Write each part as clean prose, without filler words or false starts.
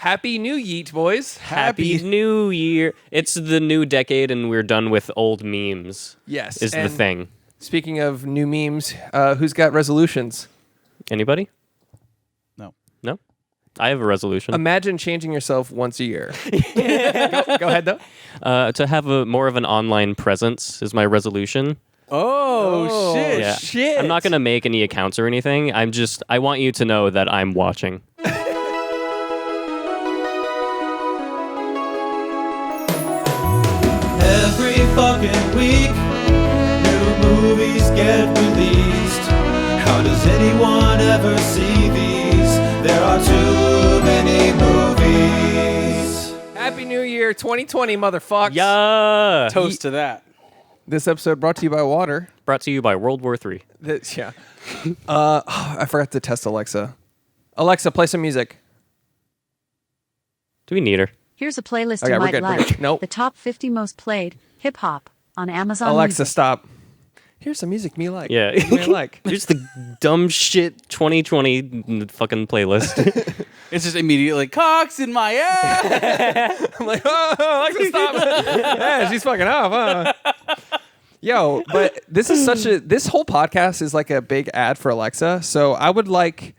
Happy New Yeet, boys. Happy New Year. It's the new decade and we're done with old memes. Yes. Is the thing. Speaking of new memes, who's got resolutions? Anybody? No. No? I have a resolution. Imagine changing yourself once a year. Go ahead, though. To have more of an online presence is my resolution. Oh, shit. Yeah. Shit. I'm not going to make any accounts or anything. I want you to know that I'm watching. Every fucking week, new movies get released. How does anyone ever see these? There are too many movies. Happy New Year 2020, motherfuckers. Yeah. Toast to that. This episode brought to you by water. Brought to you by World War III. Yeah. I forgot to test Alexa. Alexa, play some music. Do we need her? Here's a playlist Okay, you we're might good, we're like. good. Nope. The top 50 most played hip-hop on Amazon Alexa, Music. stop. Here's some music me like. Yeah. Me like. Here's the dumb shit 2020 fucking playlist. It's just immediately cocks in my ass. I'm like, oh, Alexa, stop. Yeah, she's fucking off, huh? Yo, but this whole podcast is like a big ad for Alexa. So I would like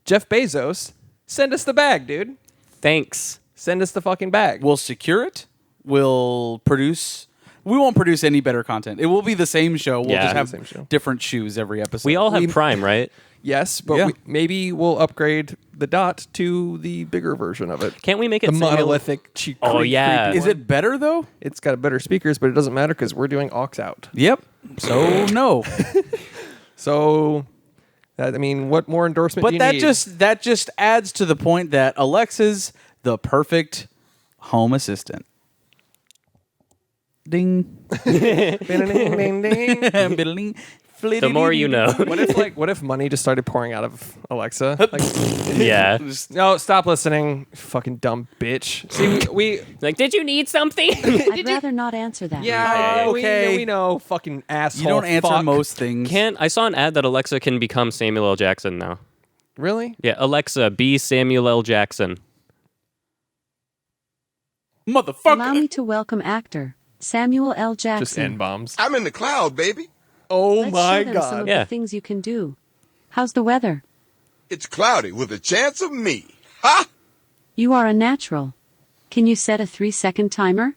Jeff Bezos, send us the bag, dude. Thanks. Send us the fucking bag. We'll secure it. We'll produce. We won't produce any better content. It will be the same show. We'll Yeah. just have The same show. different shoes every episode. We all have Prime, right? Yes, but Yeah. maybe we'll upgrade the Dot to the bigger version of it. Can't we make it The Samuel- monolithic cheap. Oh, yeah. Is it better though? It's got better speakers, but it doesn't matter because we're doing aux out. Yep. So no. So, I mean, what more endorsement do But you that need? just adds to the point that Alexa's the perfect home assistant. Ding. Ding, ding, ding, ding. The more you know. What if money just started pouring out of Alexa? Like, Yeah. no, stop listening, fucking dumb bitch. See, we Like, did you need something? I'd rather not answer that. yeah, Okay. we know, fucking asshole. You don't answer fuck. most things. I saw an ad that Alexa can become Samuel L. Jackson now. Really? Yeah, Alexa, be Samuel L. Jackson. Allow Motherfucker. me to welcome actor Samuel L. Just Jackson. N bombs. I'm in the cloud, baby. Oh Let's my show them some god. of Yeah. the things you can do. How's the weather? It's cloudy with a chance of me. Ha! You are a natural. Can you set a 3-second timer?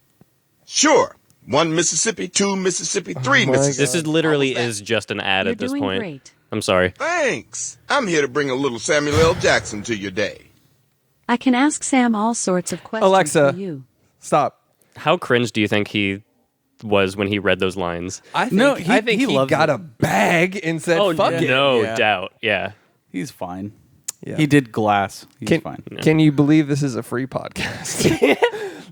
Sure. 1 Mississippi, 2 Mississippi, 3 Mississippi. This is literally is just an ad You're at this doing point. great. I'm sorry. Thanks. I'm here to bring a little Samuel L. Jackson to your day. I can ask Sam all sorts of questions Alexa. for you. Stop. How cringe do you think he was when he read those lines? I think, No, I think he he loves got it. a bag and said, "Fuck it." no Yeah. doubt. Yeah. He's fine. Yeah. He did Glass. He's fine. Can you believe this is a free podcast?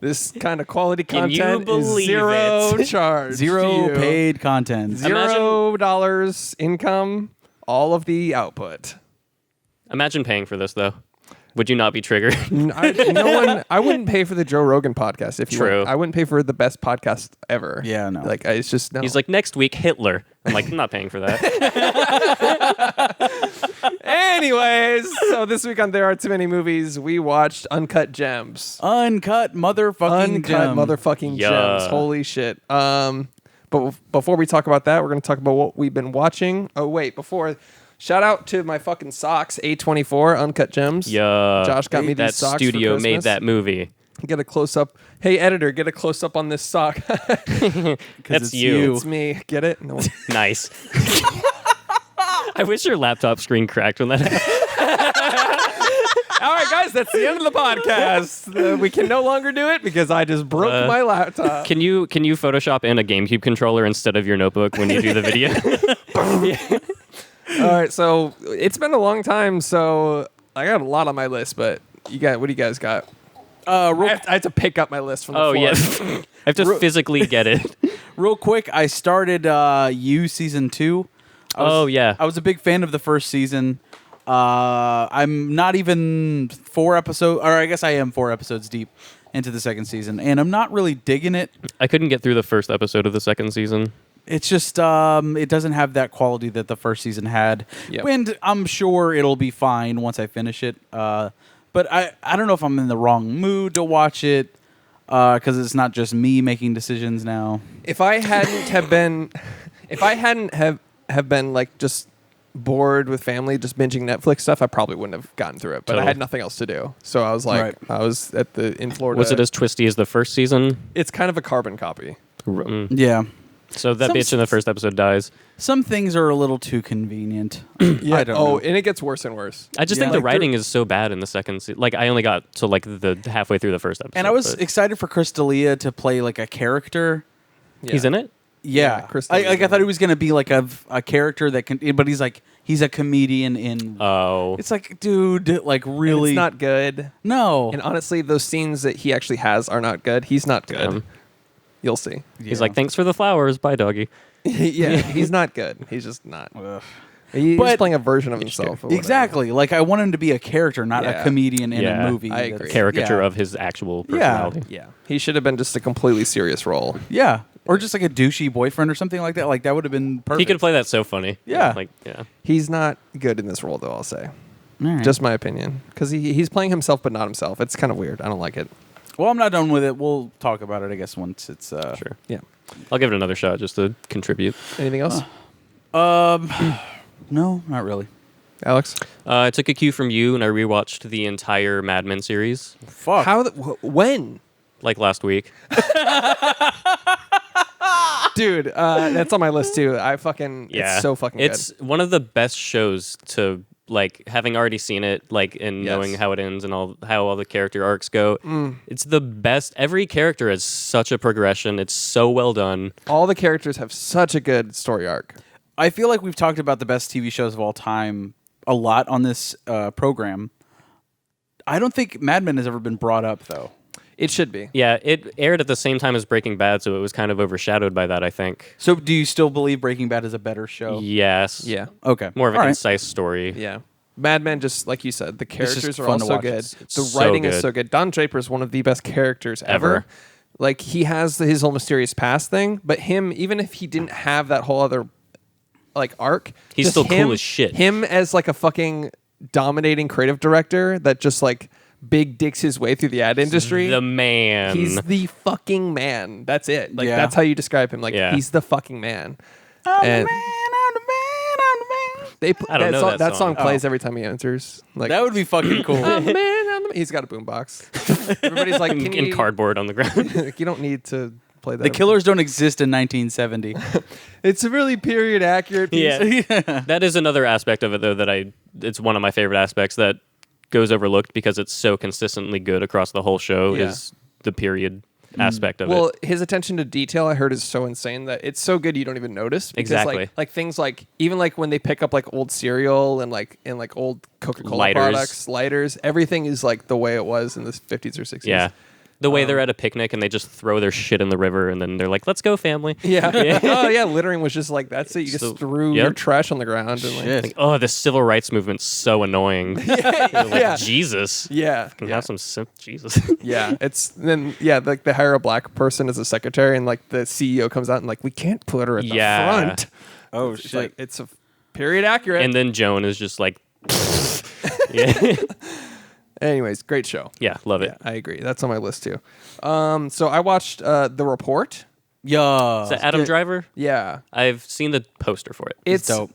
This kind of quality Can you content is believe zero it? charge. Zero to you. paid content. $0 income, all of the output. Imagine paying for this, though. Would you not be triggered? I wouldn't pay for the Joe Rogan podcast if you True. went. I wouldn't pay for the best podcast ever. Yeah, no. Like it's just no. He's like, next week, Hitler. I'm like, I'm not paying for that. Anyways, so this week on There Are Too Many Movies, we watched Uncut Gems. Uncut motherfucking Uncut gem. motherfucking Yeah. gems. Holy shit. But before we talk about that, we're going to talk about what we've been watching. Oh, wait, before... Shout out to my fucking socks, A24, Uncut Gems. Yeah. Josh got me these That socks for studio made Christmas. that movie. Get a close-up. Hey, editor, get a close-up on this sock. That's it's you. you. It's me. Get it? No. Nice. I wish your laptop screen cracked when that happened. All right, guys, that's the end of the podcast. We can no longer do it because I just broke my laptop. Can you Photoshop in a GameCube controller instead of your notebook when you do the video? All right, so it's been a long time, so I got a lot on my list, but what do you guys got? I have to pick up my list from the Oh, floor. yes. I have to physically get it. Real quick, I started You Season 2. Oh, yeah. I was a big fan of the first season. I'm not even 4 episodes, or I guess I am 4 episodes deep into the second season, and I'm not really digging it. I couldn't get through the first episode of the second season. It's just it doesn't have that quality that the first season had. Yep. And I'm sure it'll be fine once I finish it. But I don't know if I'm in the wrong mood to watch it because it's not just me making decisions now. If I hadn't have been like just bored with family, just binging Netflix stuff, I probably wouldn't have gotten through it. But I Totally. had nothing else to do, so I was like, Right. I was in Florida. Was it as twisty as the first season? It's kind of a carbon copy. Yeah. So that Some bitch in the first episode dies. Some things are a little too convenient. Yeah. I don't know. And it gets worse and worse. I just Yeah. think the Like, writing is so bad in the second season. Like I only got to like the halfway through the first episode. And I was but excited for Chris D'Elia to play like a character. he's in it. Yeah, Chris I D'Elia's thought in he was gonna be like a character that can, but he's a comedian in. Oh, It's like, dude, like And really it's not good. No, And honestly, those scenes that he actually has are not good. He's not good. Damn. You'll see. he's like, thanks for the flowers, bye, doggy. Yeah, he's not good. He's just not. Ugh. He's But- playing a version of himself. or whatever. Exactly. Like I want him to be a character, not Yeah. a comedian in Yeah, a movie. I that's- agree. Caricature yeah. of his actual Yeah. personality. Yeah, he should have been just a completely serious role. Yeah, or just like a douchey boyfriend or something like that. Like that would have been perfect. He could play that so funny. Yeah. Yeah. He's not good in this role, though. I'll say, All right. just my opinion, because he's playing himself but not himself. It's kind of weird. I don't like it. Well, I'm not done with it. We'll talk about it, I guess, once it's Sure. Yeah. I'll give it another shot just to contribute. Anything else, No, not really. Alex? I took a cue from you and I rewatched the entire Mad Men series Fuck. How? When? like last week. Dude, that's on my list too. Yeah. It's so fucking It's one of the best shows to like having already seen it, like and Yes. knowing how it ends and how all the character arcs go. It's the best. Every character has such a progression. It's so well done. good. All the characters have such a good story arc. I feel like we've talked about the best TV shows of all time a lot on this program. I don't think Mad Men has ever been brought up, though. It should be. Yeah, it aired at the same time as Breaking Bad, so it was kind of overshadowed by that, I think. So, do you still believe Breaking Bad is a better show? Yes. Yeah. Okay. More of a All right. concise story. Yeah. Mad Men, just like you said, the just characters are fun all to so watch. good. It's The so writing is good. so good. Don Draper is one of the best characters Ever. ever. Like, he has his whole mysterious past thing, but him, even if he didn't have that whole other like arc, He's just still cool him- as shit. Him as like a fucking dominating creative director that just like big dicks his way through the ad industry. The man. He's the fucking man. That's it. Like Yeah. that's how you describe him. Like Yeah. he's the fucking man. I'm And- the man, I'm the man, I'm the man. They I don't know that song song. plays every time he enters. Like That would be fucking cool. I'm the man, I'm the man. He's got a boombox. Everybody's like, can in you, cardboard on the ground. like, you don't need to play that. The Killers don't exist in 1970. It's a really period accurate piece. Yeah. That is another aspect of it, though, that it's one of my favorite aspects that goes overlooked because it's so consistently good across the whole show Yeah. is the period aspect of Well, it. his attention to detail, I heard, is so insane that it's so good you don't even notice. Because, Exactly. Like things like even like when they pick up like old cereal and like old Coca-Cola Lighters. products, lighters, everything is like the way it was in the 50s or 60s. Yeah. The way they're at a picnic and they just throw their shit in the river and then they're like, let's go, family. Yeah. Oh yeah, littering was just like that's it. You just So- threw yep. your trash on the ground and like Shit. Like, oh, the civil rights movement's so annoying. You're like, yeah. Jesus. Yeah. Can Yeah. have some Jesus. Yeah, it's then like they hire a black person as a secretary, and like the CEO comes out and like we can't put her at the Yeah. front. Oh, It's shit. like it's a period accurate. And then Joan is just like, yeah. Anyways, great show. Yeah, love it. Yeah, I agree. That's on my list too. So I watched The Report. Yeah. Is that Adam good. Driver? Yeah, I've seen the poster for it. it's dope.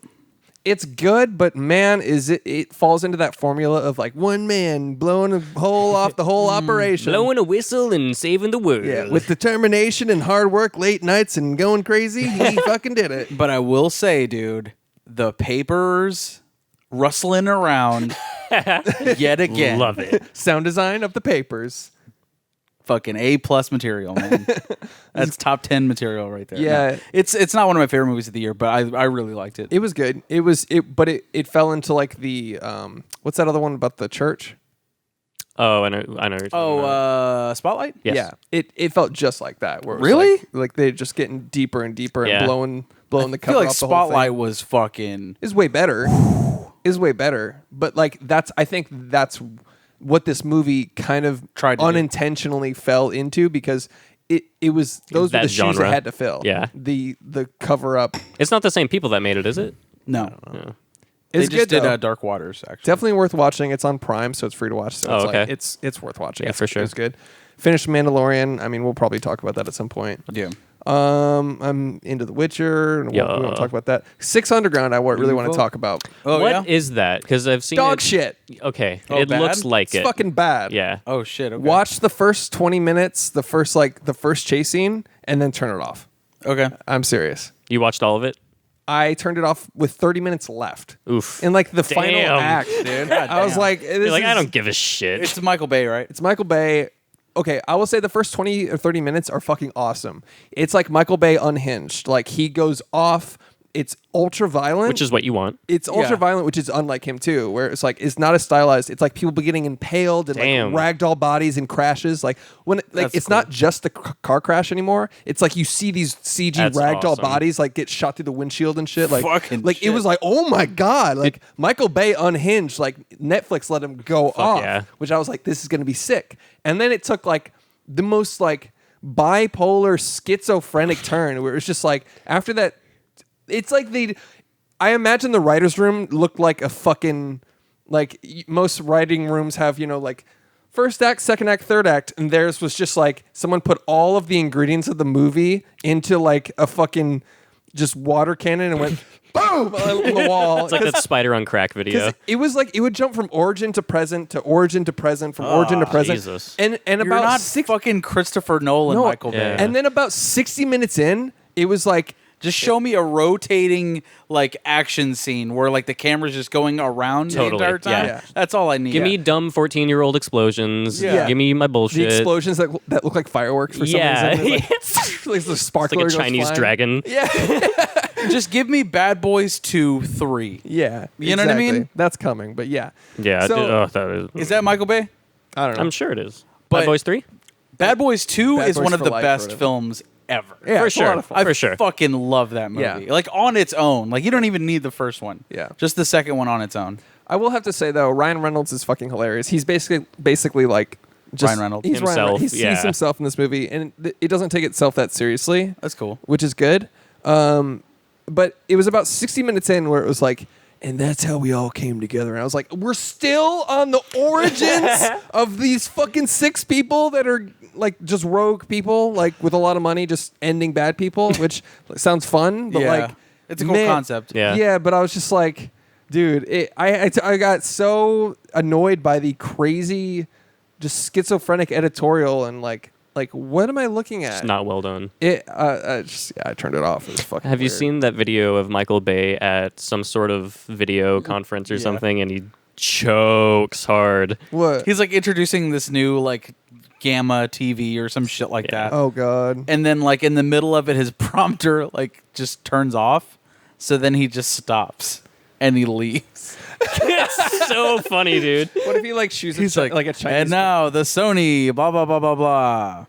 It's good, but man, is it falls into that formula of like one man blowing a hole off the whole operation. Blowing a whistle and saving the world. Yeah, with determination and hard work, late nights and going crazy, he fucking did it. But I will say, dude, the papers rustling around yet again. Love it. Sound design of the papers. Fucking A+ material, man. That's top 10 material right there. Yeah. No, it's not one of my favorite movies of the year, but I really liked it. It was good. But it fell into like the what's that other one about the church? Oh, I know. What you're talking about. Spotlight? Yes. Yeah. It felt just like that. Where it was Really? like they're just getting deeper and deeper Yeah. and blowing the I cover feel like off the whole Spotlight thing. was fucking. Is way better. Is way better. But like I think that's what this movie kind of Tried to do. unintentionally fell into because it was those were That the shoes genre. they had to fill. Yeah. The cover up. It's not the same people that made it, is it? No. Yeah. They It's just good, did though. Dark Waters, actually. Definitely worth watching. It's on Prime, so it's free to watch. So it's okay. like it's worth watching. Yeah, It's, for sure. It's good. Finished Mandalorian. I mean, we'll probably talk about that at some point. Yeah. I'm into The Witcher. And we won't talk about that. Six Underground. I really want to talk about. Oh, What yeah? is that? Because I've seen Dog it. shit. Okay, Oh, it bad? looks like It's it. fucking bad. Yeah. Oh, shit. Okay. Watch the first 20 minutes, the first chase scene, and then turn it off. Okay. I'm serious. You watched all of it? I turned it off with 30 minutes left. Oof. In like the final Damn. act, dude. I was damn. like, You're like, I don't give a shit. It's Michael Bay, right? It's Michael Bay. Okay, I will say the first 20 or 30 minutes are fucking awesome. It's like Michael Bay unhinged. Like he goes off. It's ultra violent. Which is what you want. It's ultra Yeah. violent, which is unlike him too, where it's like it's not as stylized. It's like people getting impaled and Damn. like ragdoll bodies and crashes. Like when That's it's cool. not just the car crash anymore. It's like you see these CG That's ragdoll awesome. bodies like get shot through the windshield and shit. Like Fucking like it shit. was like, oh my god, like Michael Bay unhinged. Like Netflix let him go off, yeah. which I was like, this is gonna be sick. And then it took like the most like bipolar schizophrenic turn where it was just like after that, it's like I imagine the writer's room looked like a fucking like most writing rooms have, like first act, second act, third act, and theirs was just like someone put all of the ingredients of the movie into like a fucking just water cannon and went boom on the wall. It's like that Spider on Crack video. 'Cause it was like it would jump from origin to present to origin to present from origin to present. Jesus. And You're about not six, fucking Christopher Nolan, No, Michael Bay. yeah. and then about 60 minutes in, it was like Just show me a rotating like action scene where like the camera's just going around Totally, the entire time. yeah. That's all I need. Give me dumb 14-year-old explosions. Yeah. Give me my the bullshit. explosions that look like fireworks for some Yeah. reason. It's like the It's sparkler like a goes Chinese flying. dragon. Just give me Bad Boys 2, 3. Yeah, You know what I mean? exactly. That's coming, but yeah, Yeah. So, that is, Is that Michael Bay? I don't know. I'm sure it is. But- Bad Boys 3? Bad Boys 2 Bad is Boys one of for the Life or best whatever. films ever. Yeah, For it's a lot sure. of fun. I For sure. fucking love that movie. Yeah. Like on its own. Like you don't even need the first one. Yeah. Just the second one on its own. I will have to say though, Ryan Reynolds is fucking hilarious. He's basically like just Ryan Reynolds. He's Himself, He's yeah. himself in this movie, and it doesn't take itself that seriously, That's cool. which is good. But it was about 60 minutes in where it was like, and that's how we all came together. And I was like, we're still on the origins of these fucking 6 people that are like just rogue people, like with a lot of money, just ending bad people, which sounds fun, but Yeah. like It's a cool man- concept. Yeah. Yeah, but I was just like, dude, I got so annoyed by the crazy, just schizophrenic editorial and like what am I looking at? It's not well done. I turned it off. It was fucking. Have you weird. seen that video of Michael Bay at some sort of video conference or Yeah. something, and he chokes hard? what? He's like introducing this new like Gamma TV or some shit like Yeah. that. Oh god. And then like in the middle of it his prompter like just turns off. So then he just stops and he leaves. It's so funny, dude. What if he like shoots? He's like a Chinese. and now the Sony blah blah blah blah blah.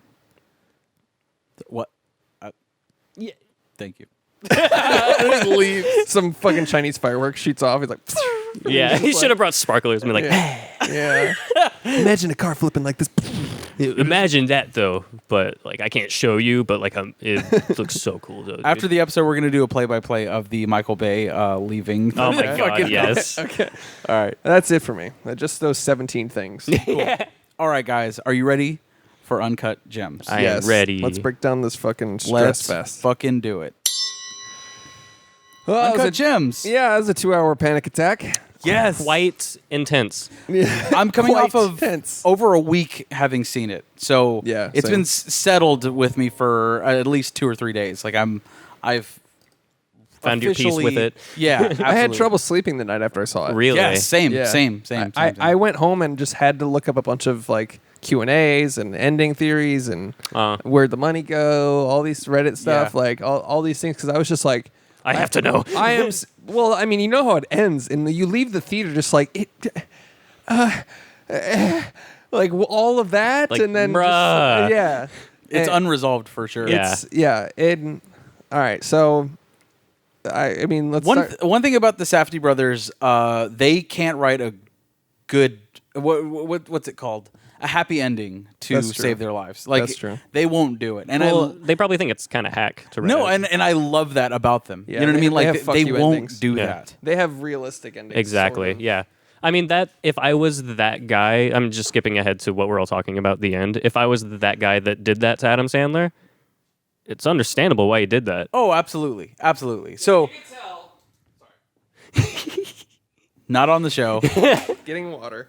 What? Yeah. Thank you. some fucking Chinese fireworks shoots off. He's like, Yeah, he should have brought sparklers and be like, yeah. Imagine a car flipping like this. imagine that though. But like, I can't show you, but like, it looks so cool though. After the episode, we're gonna do a play-by-play of the Michael Bay leaving. oh my god, Fucking- yes. Okay, All right, that's it for me. Just those 17 things. all right, guys, are you ready for Uncut Gems? I am ready. Let's break down this fucking stress Let's fest. fucking do it. Well, that was Uncut a- Gems. Yeah, it was a 2-hour panic attack. Yes. Quite intense. I'm coming Quite off of tense. over a week having seen it, so Yeah, it's same. been settled with me for at least 2 or 3 days. Like I've Found your peace with officially- it. Yeah, I had absolutely. trouble sleeping the night after I saw it. Really? Yeah, same. I went home and just had to look up a bunch of like Q&As and ending theories and where'd the money go, all these Reddit stuff, Yeah. like all these things, because I was just like, I have to know. I am. Well, I mean, you know how it ends, and you leave the theater just like it, like all of that, Like, and then bruh. yeah, It's And unresolved for sure. Yeah. It's all right. So, I mean, let's start. One thing about the Safdie brothers, they can't write a good what's it called? a happy ending to That's true. save their lives. Like That's true. they won't do it. And Well, they probably think it's kind of hack to write no, it. and I love that about them. Yeah, you know what I they- mean? they Like have fuck they you won't endings. do Yeah. that. They have realistic endings. Exactly. sort of. Yeah. I mean that if I was that guy, I'm just skipping ahead to what we're all talking about the end. If I was that guy that did that to Adam Sandler, it's understandable why he did that. Oh, absolutely, absolutely. So not on the show. Getting water.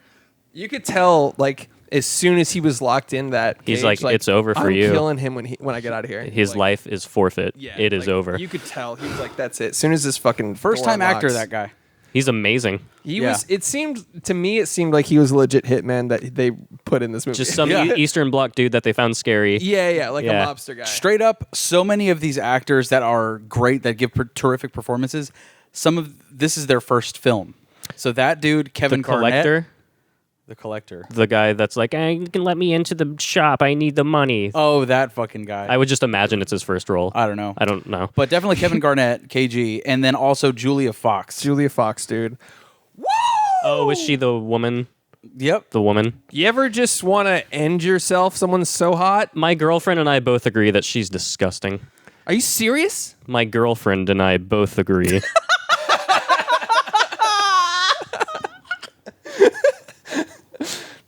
You could tell, like, as soon as he was locked in that He's cage, like, "It's over for I'm you." killing him when I get out of here. His Like, life is forfeit. Yeah, It is like, over. You could tell he was like, "That's it." As soon as this fucking First door time actor, locks, that guy. He's amazing. He Yeah. was. It seemed to me, it seemed like he was a legit hitman that they put in this movie. Just some Yeah. Eastern Bloc dude that they found scary. yeah, like Yeah. a mobster guy. Straight up, so many of these actors that are great, that give terrific performances. This is their first film. So that dude, Kevin The collector, Garnett, the collector. the guy that's like, "Hey, you can let me into the shop. I need the money." Oh, that fucking guy. I would just imagine it's his first role. I don't know. I don't know. But definitely Kevin Garnett, KG, and then also Julia Fox. Julia Fox, dude. Oh, is she the woman? Yep. The woman? You ever just want to end yourself? Someone's so hot. My girlfriend and I both agree that she's disgusting. Are you serious? My girlfriend and I both agree.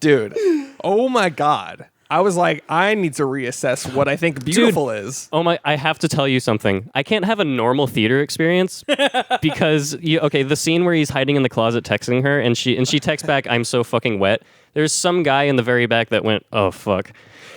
Dude. Oh my God. I was like, I need to reassess what I think beautiful is. Oh my! I have to tell you something. I can't have a normal theater experience because the scene where he's hiding in the closet texting her and she texts back, "I'm so fucking wet." There's some guy in the very back that went, "Oh fuck."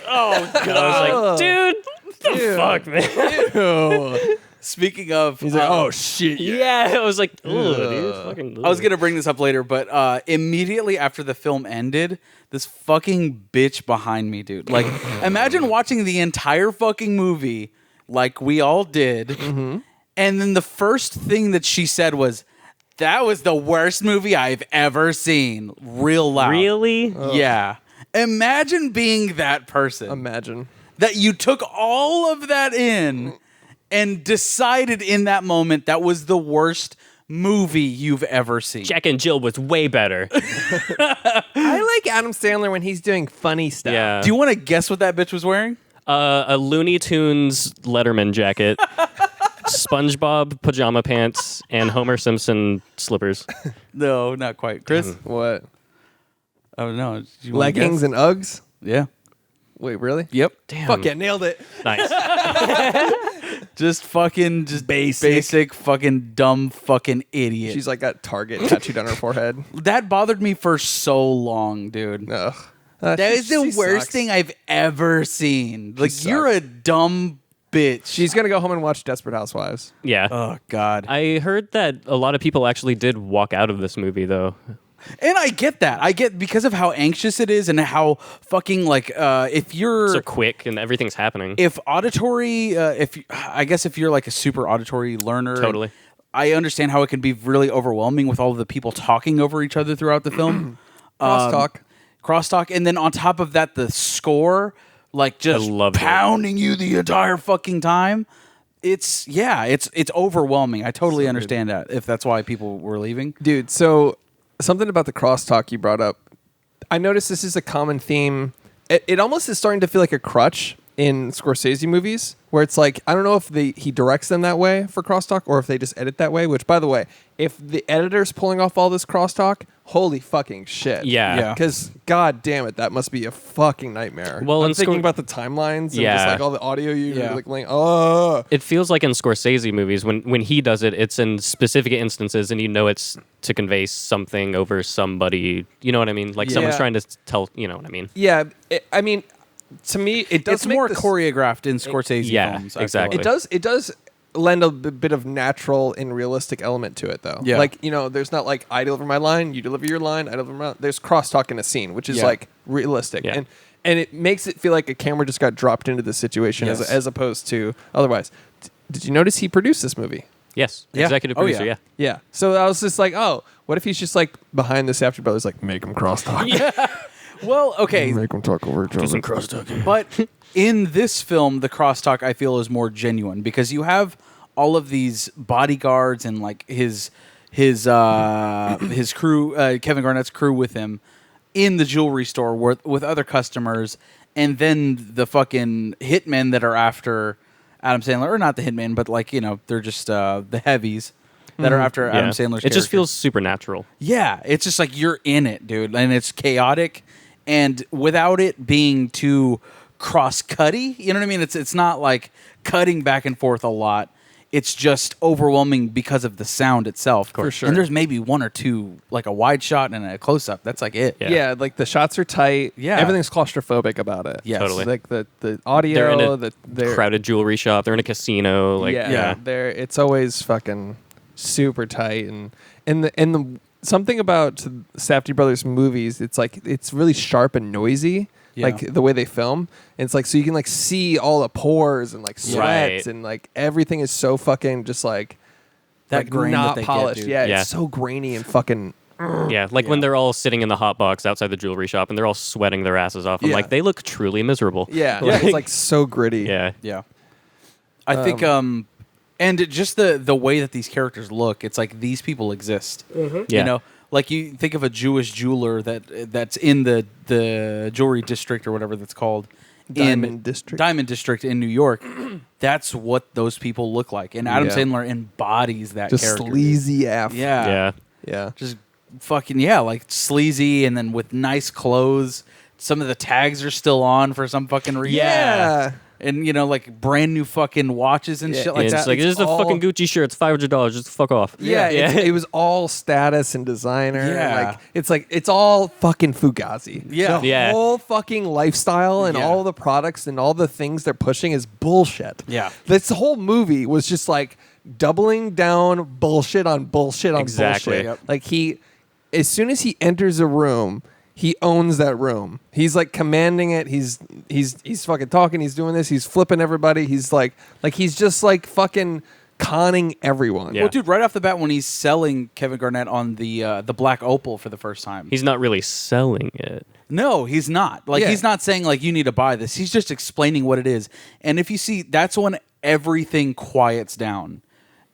Oh, God. I was like, dude, what the fuck, man? Ew. Speaking of, He's like, oh shit. Yeah, I was like, ugh, dude, fucking. I was going to bring this up later, but immediately after the film ended, this fucking bitch behind me, dude. Like, imagine watching the entire fucking movie like we all did, and then the first thing that she said was, "That was the worst movie I've ever seen." Real loud. Really? Yeah. Imagine being that person. Imagine. That you took all of that in and decided in that moment that was the worst movie you've ever seen. Jack and Jill was way better. I like Adam Sandler when he's doing funny stuff. Yeah. Do you want to guess what that bitch was wearing? A Looney Tunes Letterman jacket, SpongeBob pajama pants, and Homer Simpson slippers. No, not quite. Chris? What? Oh, no. Do you wanna Leggings guess? and Uggs? Yeah. Wait, really? Yep. Damn. Fuck yeah, nailed it. Nice. Just basic fucking dumb fucking idiot. She's like got Target tattooed on her forehead. That bothered me for so long, dude. Ugh. That is the She worst sucks. thing I've ever seen. Like, sucks. you're a dumb bitch. She's gonna go home and watch Desperate Housewives. Yeah. Oh, God. I heard that a lot of people actually did walk out of this movie, though. And I get that. I get because of how anxious it is and how fucking like if you're So quick and everything's happening. if auditory I guess if you're like a super auditory learner, Totally. I understand how it can be really overwhelming with all of the people talking over each other throughout the film. Crosstalk, and then on top of that, the score, like just loved it. pounding you the entire fucking time. It's overwhelming. I totally understand that if that's why people were leaving. Dude, so something about the crosstalk you brought up. I noticed this is a common theme. It almost is starting to feel like a crutch in Scorsese movies, where it's like, I don't know if he directs them that way for crosstalk or if they just edit that way, which, by the way, if the editor's pulling off all this crosstalk, holy fucking shit. Yeah. Yeah. Because, god damn it, that must be a fucking nightmare. Well, I'm in thinking Scor- about the timelines and just Yeah. like all the audio Yeah. oh. It feels like in Scorsese movies, when he does it, it's in specific instances, and you know it's to convey something over somebody. You know what I mean? Like someone's Yeah. trying to tell. You know what I mean? Yeah, I mean, to me, it does It's make more this- choreographed in Scorsese Yeah, films. I feel exactly. like. It does lend a bit of natural and realistic element to it, though. Yeah. Like, there's not like I deliver my line, you deliver your line, I deliver my line. There's crosstalk in a scene, which is Yeah. like realistic. Yeah. And it makes it feel like a camera just got dropped into the situation Yes. as opposed to otherwise. Did you notice he produced this movie? Yes, Yeah. executive Oh, producer. yeah. Yeah. Yeah. So I was just like, oh, what if he's just like behind this After Brothers, like, make him crosstalk. Well, okay, Make them talk over each other. but in this film, the crosstalk I feel is more genuine because you have all of these bodyguards and like his crew, Kevin Garnett's crew with him in the jewelry store with other customers, and then the fucking hitmen that are after Adam Sandler, or not the hitmen, but like, you know, they're just the heavies that are after Adam Sandler's It just character. feels supernatural. Yeah, it's just like you're in it, dude, and it's chaotic, and without it being too cross-cutty, you know what I mean? It's not like cutting back and forth a lot. It's just overwhelming because of the sound itself. For sure. And there's maybe one or two, like a wide shot and a close-up. That's like it. Yeah. Like the shots are tight. Yeah. Everything's claustrophobic about it. Yes. Totally. Like the They're in audio, a they're crowded jewelry shop. They're in a casino. Like, yeah. They're it's always fucking super tight and the something about Safdie Brothers movies, it's like it's really sharp and noisy. Yeah. Like the way they film, and it's like so you can like see all the pores and like sweats Right. and like everything is so fucking just like That grain not that they get, polished. dude. Yeah, Yeah. it's so grainy and fucking. Yeah, like when they're all sitting in the hot box outside the jewelry shop and they're all sweating their asses off. I'm Yeah. like, they look truly miserable. Yeah, Like, it's like so gritty. yeah. Yeah. I think and just the way that these characters look, it's like these people exist. Yeah. You know, like you think of a Jewish jeweler that's in the jewelry district or whatever that's called. Diamond District. Diamond District in New York. That's what those people look like. And Adam Yeah. Sandler embodies that Just character. sleazy af. Yeah. Yeah. yeah. Just fucking, yeah, like sleazy and then with nice clothes. Some of the tags are still on for some fucking reason. Yeah. And, you know, like brand new fucking watches and Yeah, shit like It's that. like, this is a all- fucking Gucci shirt. It's $500. Just fuck off. Yeah, Yeah. It was all status and designer. and, Yeah. like it's all fucking Fugazi. Yeah. the Yeah. whole fucking lifestyle and Yeah. all the products and all the things they're pushing is bullshit. Yeah. This whole movie was just like doubling down bullshit on bullshit on Exactly. bullshit. Yep. Like as soon as he enters a room, he owns that room. He's like commanding it. He's fucking talking. He's doing this. He's flipping everybody. He's like he's just like fucking conning everyone. Yeah. Well, dude, right off the bat when he's selling Kevin Garnett on the Black Opal for the first time. He's not really selling it. No, he's not. Like Yeah. he's not saying like you need to buy this. He's just explaining what it is. And if you see, that's when everything quiets down.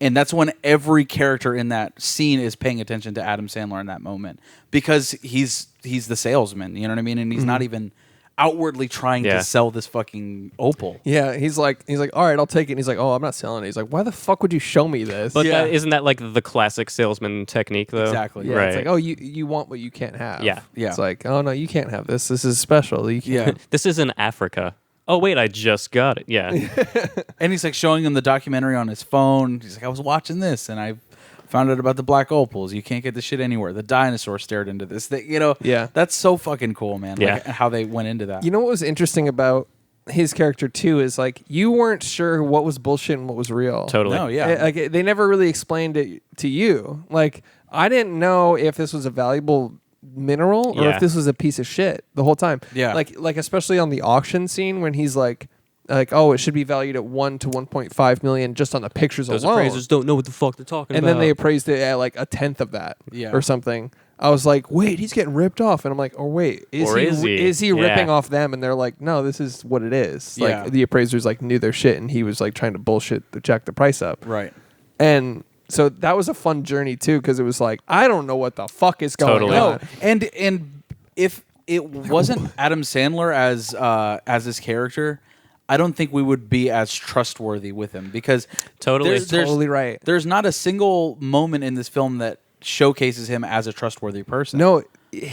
And that's when every character in that scene is paying attention to Adam Sandler in that moment because he's the salesman, you know what I mean? And he's not even outwardly trying Yeah. to sell this fucking opal. Yeah, he's like, all right, I'll take it. And he's like, oh, I'm not selling it. He's like, why the fuck would you show me this? But Yeah. isn't that like the classic salesman technique, though? Exactly. yeah, Right. it's like, oh, you want what you can't have. Yeah. Yeah. It's like, oh no, you can't have this. This is special. You can't. Yeah. This is in Africa. Oh, wait, I just got it. Yeah. And he's like showing him the documentary on his phone. He's like, I was watching this and I found out about the black opals. You can't get this shit anywhere. The dinosaur stared into this. You know, Yeah. that's so fucking cool, man. Yeah. Like how they went into that. You know what was interesting about his character too is like you weren't sure what was bullshit and what was real. Totally. No, yeah. Like they never really explained it to you. Like I didn't know if this was a valuable mineral or Yeah. if this was a piece of shit the whole time. Yeah. Like especially on the auction scene when he's like oh, it should be valued at 1 to 1.5 million just on the pictures Those alone. appraisers don't know what the fuck they're talking And about. then they appraised it at like a tenth of that, Yeah. or something. I was like, wait, he's getting ripped off, and I'm like, oh wait, Or is he? Is he Yeah. ripping off them? And they're like, no, this is what it is. Yeah. Like the appraisers like knew their shit, and he was like trying to bullshit to jack the price up. Right. And so that was a fun journey too, because it was like, I don't know what the fuck is going Totally. on. No, and if it wasn't Adam Sandler as his character, I don't think we would be as trustworthy with him because Totally. there's Totally right. There's not a single moment in this film that showcases him as a trustworthy person. No,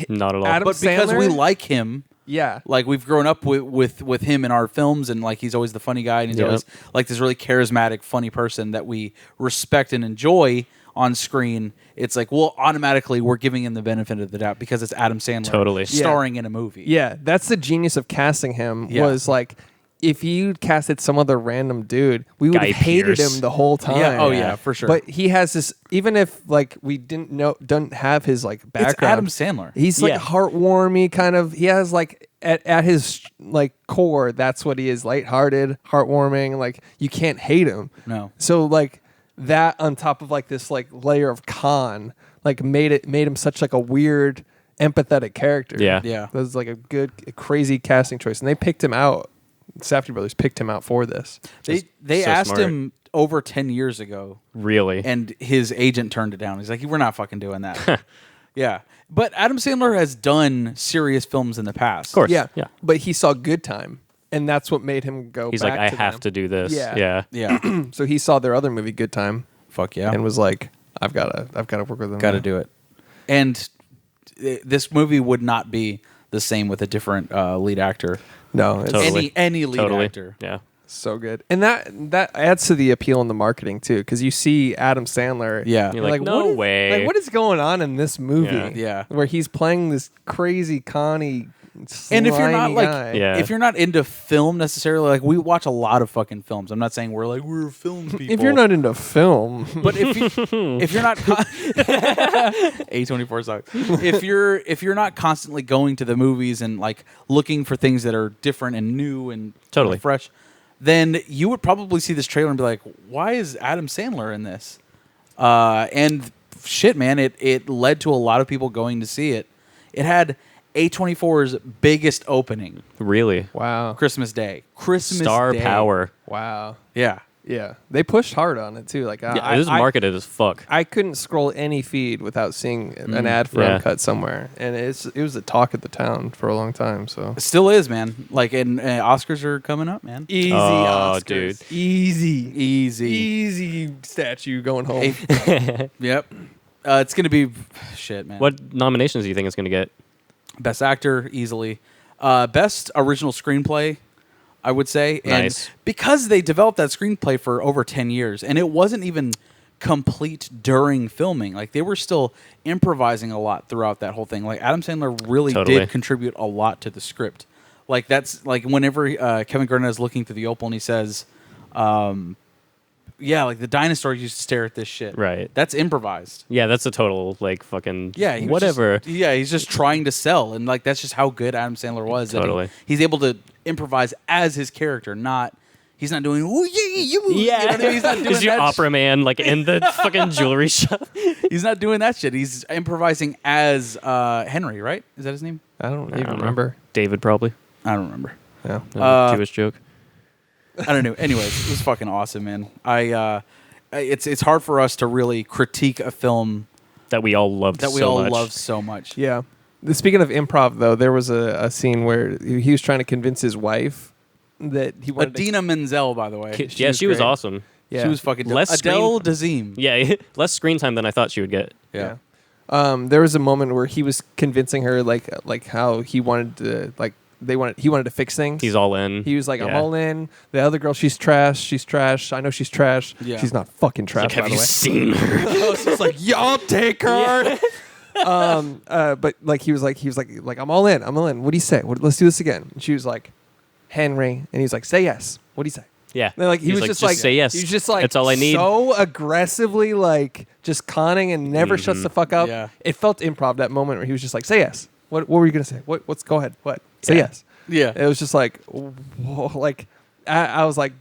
Not at all. Adam but because we Sandler? like him, yeah, like we've grown up with him in our films, and like he's always the funny guy, and he's Yep. always like this really charismatic, funny person that we respect and enjoy on screen. It's like, well, automatically we're giving him the benefit of the doubt because it's Adam Sandler Totally. starring in a movie. yeah. That's the genius of casting him. Yeah. Was like, if you casted some other random dude, we would Guy have hated Pearce. him the whole time. Yeah, oh yeah, for sure. But he has this, even if like we don't have his like it's background. Adam Sandler. He's like Yeah. heartwarming kind of. He has like at his like core, that's what he is: lighthearted, heartwarming. Like you can't hate him. No. So like that on top of like this like layer of con, like made him such like a weird, empathetic character. Yeah. Yeah. That was like a crazy casting choice, and they picked him out. Safdie Brothers picked him out for this. They so asked smart. him over 10 years ago, Really? and his agent turned it down. He's like, we're not fucking doing that. Yeah. But Adam Sandler has done serious films in the past. Of course. Yeah. Yeah. But he saw Good Time, and that's what made him go He's back like, I to have them. to do this. Yeah. Yeah. Yeah. So he saw their other movie, Good Time, Fuck yeah. and was like, I've got to work with them. Got to do it. And this movie would not be the same with a different lead actor. No, it's Totally. Any lead Totally. actor. Yeah. so good. And that adds to the appeal in the marketing too, because you see Adam Sandler. Yeah. You're like, no what is- way. Like, what is going on in this movie? Yeah. Yeah. Where he's playing this crazy Connie. And if you're not slimy like, guy. Yeah. if you're not into film necessarily, like we watch a lot of fucking films. I'm not saying we're film people. If you're not into film, but if you're not A24 sucks. If you're not constantly going to the movies and like looking for things that are different and new and Totally. fresh, then you would probably see this trailer and be like, why is Adam Sandler in this? And shit, man, it led to a lot of people going to see it. It had A24's biggest opening, Really? wow, Christmas Day. Star Day. power. wow, Yeah. yeah, they pushed hard on it too. Like, Yeah, this is marketed as fuck. I couldn't scroll any feed without seeing an ad for Yeah. Uncut somewhere, and it was the talk of the town for a long time. So It still is, man. Like, and Oscars are coming up, man. easy, Oh, Oscars. dude. easy statue going home. Yep. It's going to be shit, man. What nominations do you think it's going to get? Best actor, easily. Best original screenplay, I would say. And Nice. because they developed that screenplay for over 10 years, and it wasn't even complete during filming. Like, they were still improvising a lot throughout that whole thing. Like, Adam Sandler really Totally. did contribute a lot to the script. Like, that's, like, whenever Kevin Garnett is looking through the opal and he says, yeah, like, the dinosaurs used to stare at this shit. Right. That's improvised. Yeah, that's a total like fucking Yeah, he was whatever. just- yeah, he's just trying to sell, and like that's just how good Adam Sandler was. that he- Totally. he's able to improvise as his character. He's not doing. "Ooh, yeah, you know what I mean? He's not doing Is your that. opera man like in the fucking jewelry shop? He's not doing that shit. He's improvising as Henry. Right? Is that his name? I don't I even don't know. remember. David probably. I don't remember. Yeah. Jewish joke. I don't know. Anyways, it was fucking awesome, man. It's hard for us to really critique a film That we all loved that we so all much. love so much. Yeah. Speaking of improv, though, there was a scene where he was trying to convince his wife that he wanted to. Adina Menzel, by the way. Yeah, she was great. awesome. Yeah. She was fucking dope. Less Adele Dazeem. Yeah, less screen time than I thought she would get. Yeah. There was a moment where he was convincing her, like how he wanted to, like he wanted to fix things. He's all in. He was like, I'm Yeah. all in. The other girl, she's trash. She's trash. I know she's trash. Yeah. She's not fucking trash, Like, have by you the way. seen her? I was just like, y'all take her. But like he was like I'm all in. I'm all in. What do you say? Let's do this again. And she was like, Henry, and he's like, say yes. What do you say? Yeah. And like he He's was just like say yes. He was just like That's all I need. So aggressively like just conning and never shuts the fuck up. Yeah. It felt improv that moment where he was just like, say yes. What were you gonna say? What's go ahead. What? Say Yeah. yes. Yeah. It was just like, whoa, like I was like,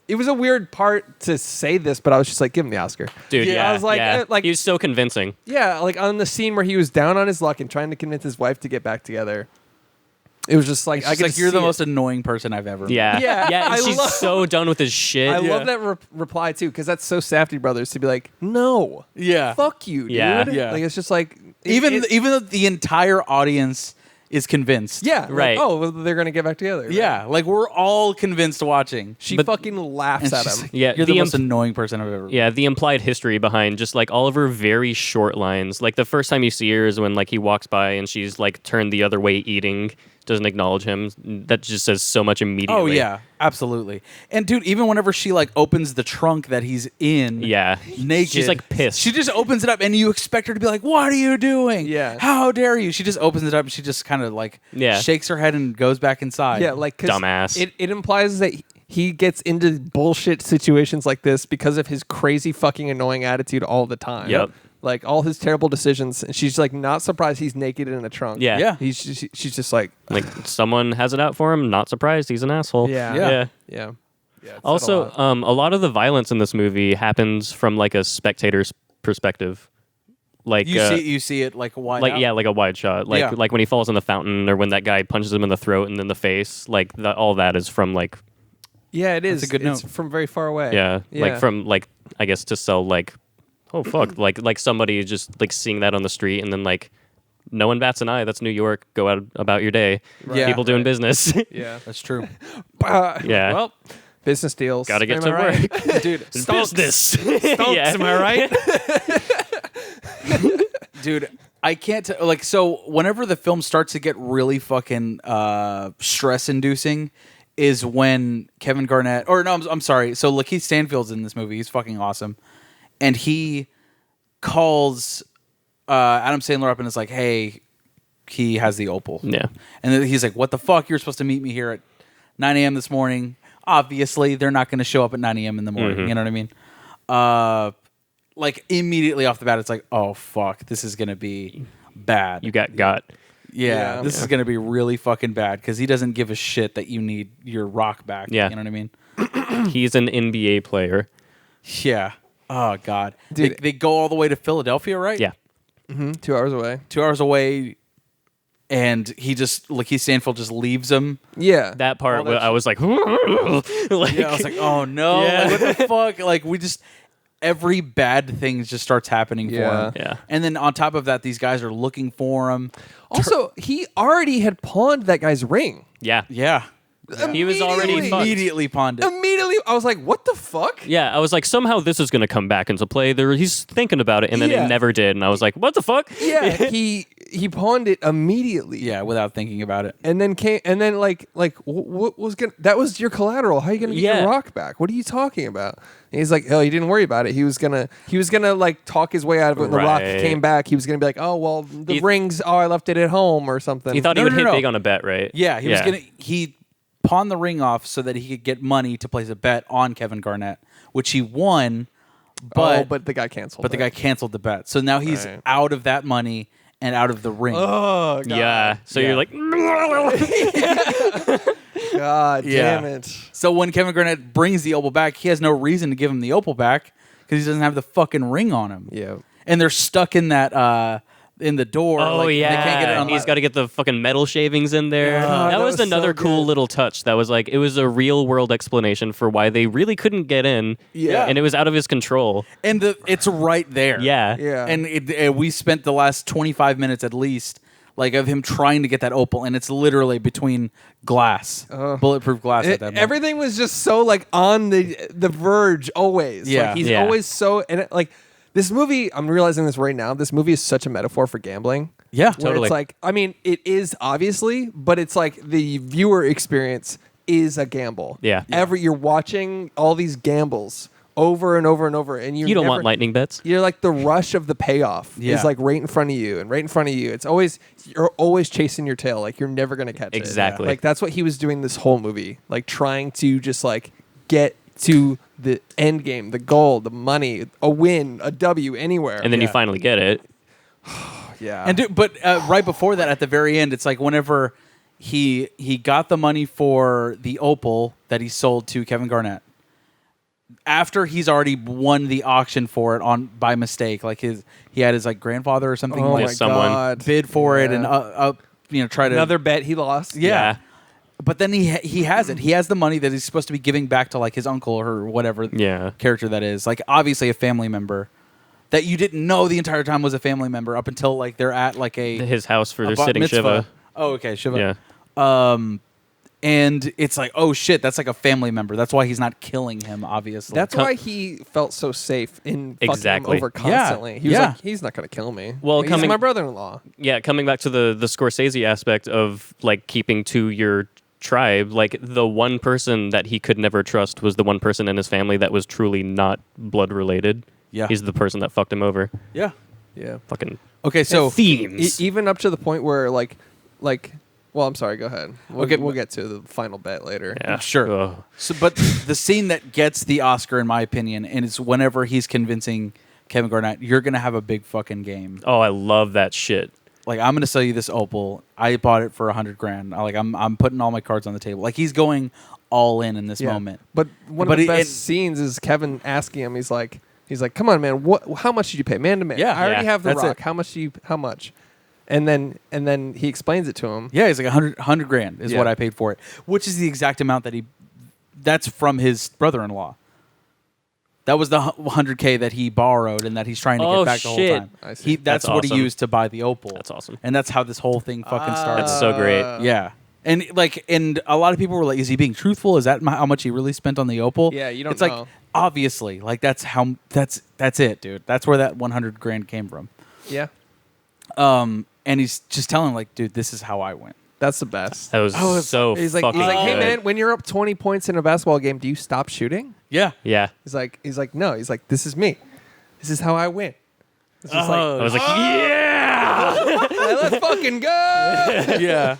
it was a weird part to say this, but I was just like, give him the Oscar. Dude, Yeah, yeah. I was like, yeah. like he was so convincing. yeah, like on the scene where he was down on his luck and trying to convince his wife to get back together. It was just like It's I just could like you're the see most it. annoying person I've ever met. Yeah. Yeah, Yeah. I And she's love- so done with his shit. I Yeah. love that reply too, because that's so Safdie brothers to be like, no, Yeah. fuck you, dude. Yeah. Yeah. Like it's just like Even though the entire audience is convinced. yeah, like, Right. oh, well, they're gonna get back together. right? Yeah. Like we're all convinced watching. She But- fucking laughs And at she's him. like, Yeah, You're the the most annoying person I've ever met. Yeah, the implied history behind just like all of her very short lines. Like the first time you see her is when like he walks by and she's like turned the other way eating, doesn't acknowledge him. That just says so much immediately. Oh yeah, absolutely. And dude, even whenever she like opens the trunk that he's in, Yeah. naked, She's like pissed. She just opens it up, and you expect her to be like, "What are you doing? Yeah. How dare you?" She just opens it up, and she just kind of like Yeah. shakes her head and goes back inside. Yeah, like 'cause Dumbass. It implies that he gets into bullshit situations like this because of his crazy fucking annoying attitude all the time. Yep. Like all his terrible decisions, and she's like not surprised he's naked in a trunk. Yeah. Yeah. She's just like Like someone has it out for him, not surprised, he's an asshole. Yeah. Yeah. Yeah. yeah. Yeah, it's Also, said a lot. a lot of the violence in this movie happens from like a spectator's perspective. Like you see it like wide. like out. yeah, like a wide shot. Like Yeah. like when he falls in the fountain or when that guy punches him in the throat and then the face. Like all that is from like Yeah, it is. a good It's note. from very far away. yeah, Yeah. like from like I guess to sell like oh fuck like somebody just like seeing that on the street and then like no one bats an eye. That's New York. Go out about your day. Yeah. People doing business. Yeah. That's true. Yeah. Well, business deals. Gotta get Am to I right? work. Dude, Business. Stonks, Yeah. am I right? dude, I can't so whenever the film starts to get really fucking stress inducing is when Kevin Garnett I'm sorry. So Lakeith Stanfield's in this movie. He's fucking awesome. And he calls Adam Sandler up and is like, "Hey, he has the opal." Yeah. And then he's like, "What the fuck? You're supposed to meet me here at 9 a.m. this morning." Obviously, they're not going to show up at 9 a.m. in the morning. You know what I mean? Like immediately off the bat, it's like, "Oh fuck, this is going to be bad." You got. Yeah, this is going to be really fucking bad because he doesn't give a shit that you need your rock back. Yeah. You know what I mean? He's an NBA player. Yeah. Oh god, Dude. they go all the way to Philadelphia, right? Yeah. 2 hours away. 2 hours away, and Lakeith Stanfield just leaves him. Yeah. That part, All that I was like, like, Yeah, I was like, oh no, Yeah. like, what the fuck? Like every bad thing just starts happening for Yeah. him. Yeah. And then on top of that, these guys are looking for him. Also, he already had pawned that guy's ring. yeah. Yeah. He was already Immediately. fucked. Immediately pawned it. Immediately, I was like, "What the fuck?" Yeah, I was like, somehow this is going to come back into play. He's thinking about it, and then Yeah. it never did. And I was like, what the fuck? Yeah, he pawned it immediately. Yeah, without thinking about it. And then what was gonna? That was your collateral. How are you gonna get Yeah. your rock back? What are you talking about? And he's like, "Oh, he didn't worry about it. He was gonna like talk his way out of it." When the rock Right. came back, he was gonna be like, "Oh, well, the He- rings. Oh, I left it at home or something." He thought he No, would no, hit no. big on a bet, right? Yeah, he pawned the ring off so that he could get money to place a bet on Kevin Garnett, which he won, but but the guy canceled. the guy canceled the bet. So now he's Right. out of that money and out of the ring. Oh God. Yeah. So Yeah. you're like, God Yeah. damn it. So when Kevin Garnett brings the opal back, he has no reason to give him the opal back because he doesn't have the fucking ring on him. Yeah. And they're stuck in that in the door. oh like, yeah, they can't get it unlocked. he's got to get the fucking metal shavings in there. Yeah. that That was was so another cool good. little touch. That was like, it was a real world explanation for why they really couldn't get in. Yeah. and it was out of his control. And it's right there. Yeah, Yeah. And we spent the last 25 minutes at least like of him trying to get that opal, and it's literally between glass, bulletproof glass at that moment. Everything was just so like on the verge always. Yeah. Like, he's Yeah. always so like this movie. I'm realizing this right now. This movie is such a metaphor for gambling. Yeah, Where Totally. It's like, I mean, it is obviously, but it's like the viewer experience is a gamble. Yeah. You're watching all these gambles over and over and over, and you don't want lightning bets. You're like the rush of the payoff Yeah. is like right in front of you and right in front of you. You're always chasing your tail. Like you're never gonna catch it. Exactly. Like that's what he was doing this whole movie. Like trying to just like get to the end game, the goal, the money, a win, a W anywhere. And then you Yeah. finally get it. yeah. And but right before that, at the very end, it's like whenever he got the money for the opal that he sold to Kevin Garnett. After he's already won the auction for it by mistake, like he had his like grandfather or something oh like my someone God. bid for it and Yeah. try to Another bet he lost. yeah. But then he has it. He has the money that he's supposed to be giving back to like his uncle or whatever Yeah. character that is. Like obviously a family member that you didn't know the entire time was a family member up until like they're at like His house for their bat sitting mitzvah. Shiva. Oh, okay, Shiva. Yeah. And it's like, oh shit, that's like a family member. That's why he's not killing him. Obviously, That's why he felt so safe in fucking Exactly. him over constantly. He was Yeah. like, he's not going to kill me. Well, he's coming- my brother-in-law. Yeah, coming back to the Scorsese aspect of like keeping to your tribe, like the one person that he could never trust was the one person in his family that was truly not blood related. Yeah. He's the person that fucked him over. yeah. Yeah. Fucking Okay, so themes. Even up to the point where like well, I'm sorry, go ahead. Okay, We'll get to the final bet later. yeah. Sure. Ugh. So, but the scene that gets the Oscar, in my opinion, and it's whenever he's convincing Kevin Garnett, you're gonna have a big fucking game. Oh, I love that shit. Like I'm gonna sell you this opal. I bought it for $100,000. I'm putting all my cards on the table. Like he's going all in this Yeah. moment. But one But of the it- best scenes is Kevin asking him. He's like, "Come on, man. How much did you pay, man to man? Yeah. I already Yeah, have the that's rock. it. How much?" And then he explains it to him. Yeah, he's like $100,000 is Yeah. what I paid for it, which is the exact amount that's from his brother-in-law. That was the 100K that he borrowed and that he's trying to get back the whole shit. time. I see. That's what he awesome. used to buy the opal. That's awesome. And that's how this whole thing fucking started. That's so great. Yeah. And and a lot of people were like, is he being truthful? Is that how much he really spent on the opal? Yeah, you don't it's know. like, obviously, like that's it, dude. That's where that 100 grand came from. Yeah. And he's just telling him, like, dude, this is how I went. That's the best. That was so He's like, fucking hey good. man, when you're up 20 points in a basketball game, do you stop shooting? Yeah. Yeah. He's like, no. He's like, this is me. This is how I win. It's just I was like, yeah. hey, let's fucking go. Yeah.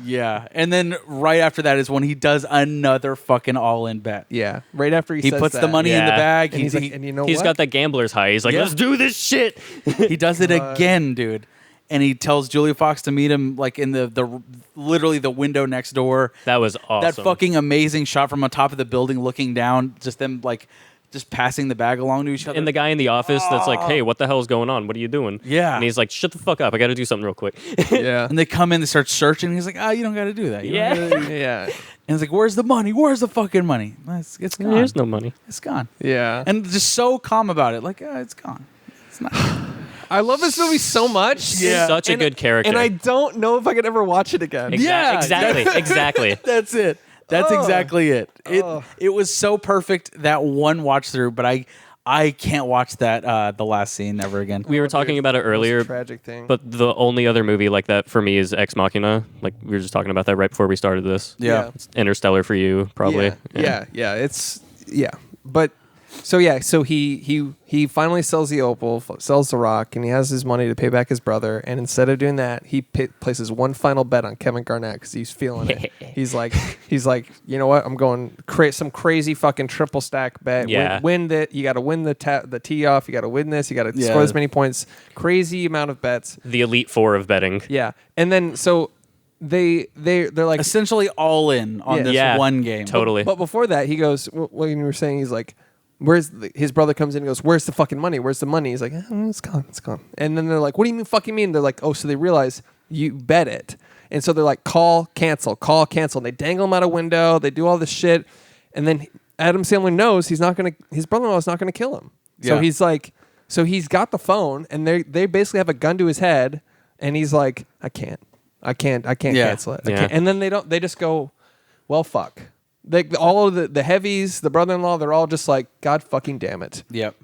Yeah. And then right after that is when he does another fucking all-in bet. Yeah. Right after he He says puts that. the money in the Yeah. bag. and he's like, and you know He's what? got that gambler's high. He's like, Yeah. let's do this shit. He does it again, dude. And he tells Julia Fox to meet him like in the literally the window next door. That was awesome. That fucking amazing shot from on top of the building looking down, just them like just passing the bag along to each other. And the guy in the office that's like, hey, what the hell's going on? What are you doing? Yeah. And he's like, shut the fuck up. I got to do something real quick. yeah. And they come in, they start searching. And he's like, you don't got to do that. You don't Yeah. gotta do-" yeah. And he's like, where's the money? Where's the fucking money? It's gone. There's no money. It's gone. Yeah. And just so calm about it. Like, it's gone. It's not. I love this movie so much. Yeah. Such a And- good character. And I don't know if I could ever watch it again. Yeah. Exactly. Exactly. That's it. That's Oh. exactly it. Oh. It was so perfect that one watch through, but I can't watch that the last scene ever again. We were talking about it earlier, Tragic thing. but the only other movie like that for me is Ex Machina. Like we were just talking about that right before we started this. Yeah. It's Interstellar for you, probably. Yeah. It's But so he finally sells the opal, sells the rock, and he has his money to pay back his brother. And instead of doing that, he places one final bet on Kevin Garnett because he's feeling it. he's like, you know what? I'm going some crazy fucking triple stack bet. Yeah. Win that. You got to win the tee off. You got to win this. You got to Yeah. score as many points. Crazy amount of bets. The Elite Four of betting. Yeah. And then so they're like Essentially all in on Yeah. this Yeah. one game. Totally. But before that, he goes, when you were saying, he's like, his brother comes in and goes, where's the fucking money? Where's the money? He's like, it's gone. And then they're like, what do you mean fucking mean? They're like, oh, so they realize you bet it. And so they're like, call, cancel. And they dangle him out a window. They do all this shit. And then Adam Sandler knows his brother-in-law is not going to kill him. So Yeah. he's like, so he's got the phone and they basically have a gun to his head. And he's like, I can't Yeah. cancel it. I Yeah. can't. And then they just go, well, fuck. All of the heavies, the brother-in-law, they're all just like, God fucking damn it. Yep.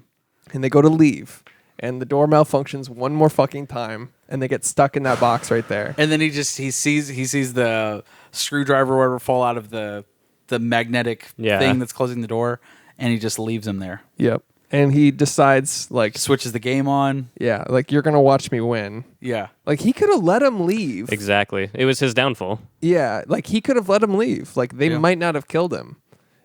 And they go to leave. And the door malfunctions one more fucking time. And they get stuck in that box right there. And then he sees the screwdriver or whatever fall out of the magnetic Yeah. thing that's closing the door, and he just leaves him there. Yep. And he decides, like, Switches the game on. yeah, like, you're going to watch me win. Yeah. Like, he could have let him leave. Exactly. It was his downfall. Yeah. Like, he could have let him leave. Like, they Yeah. might not have killed him.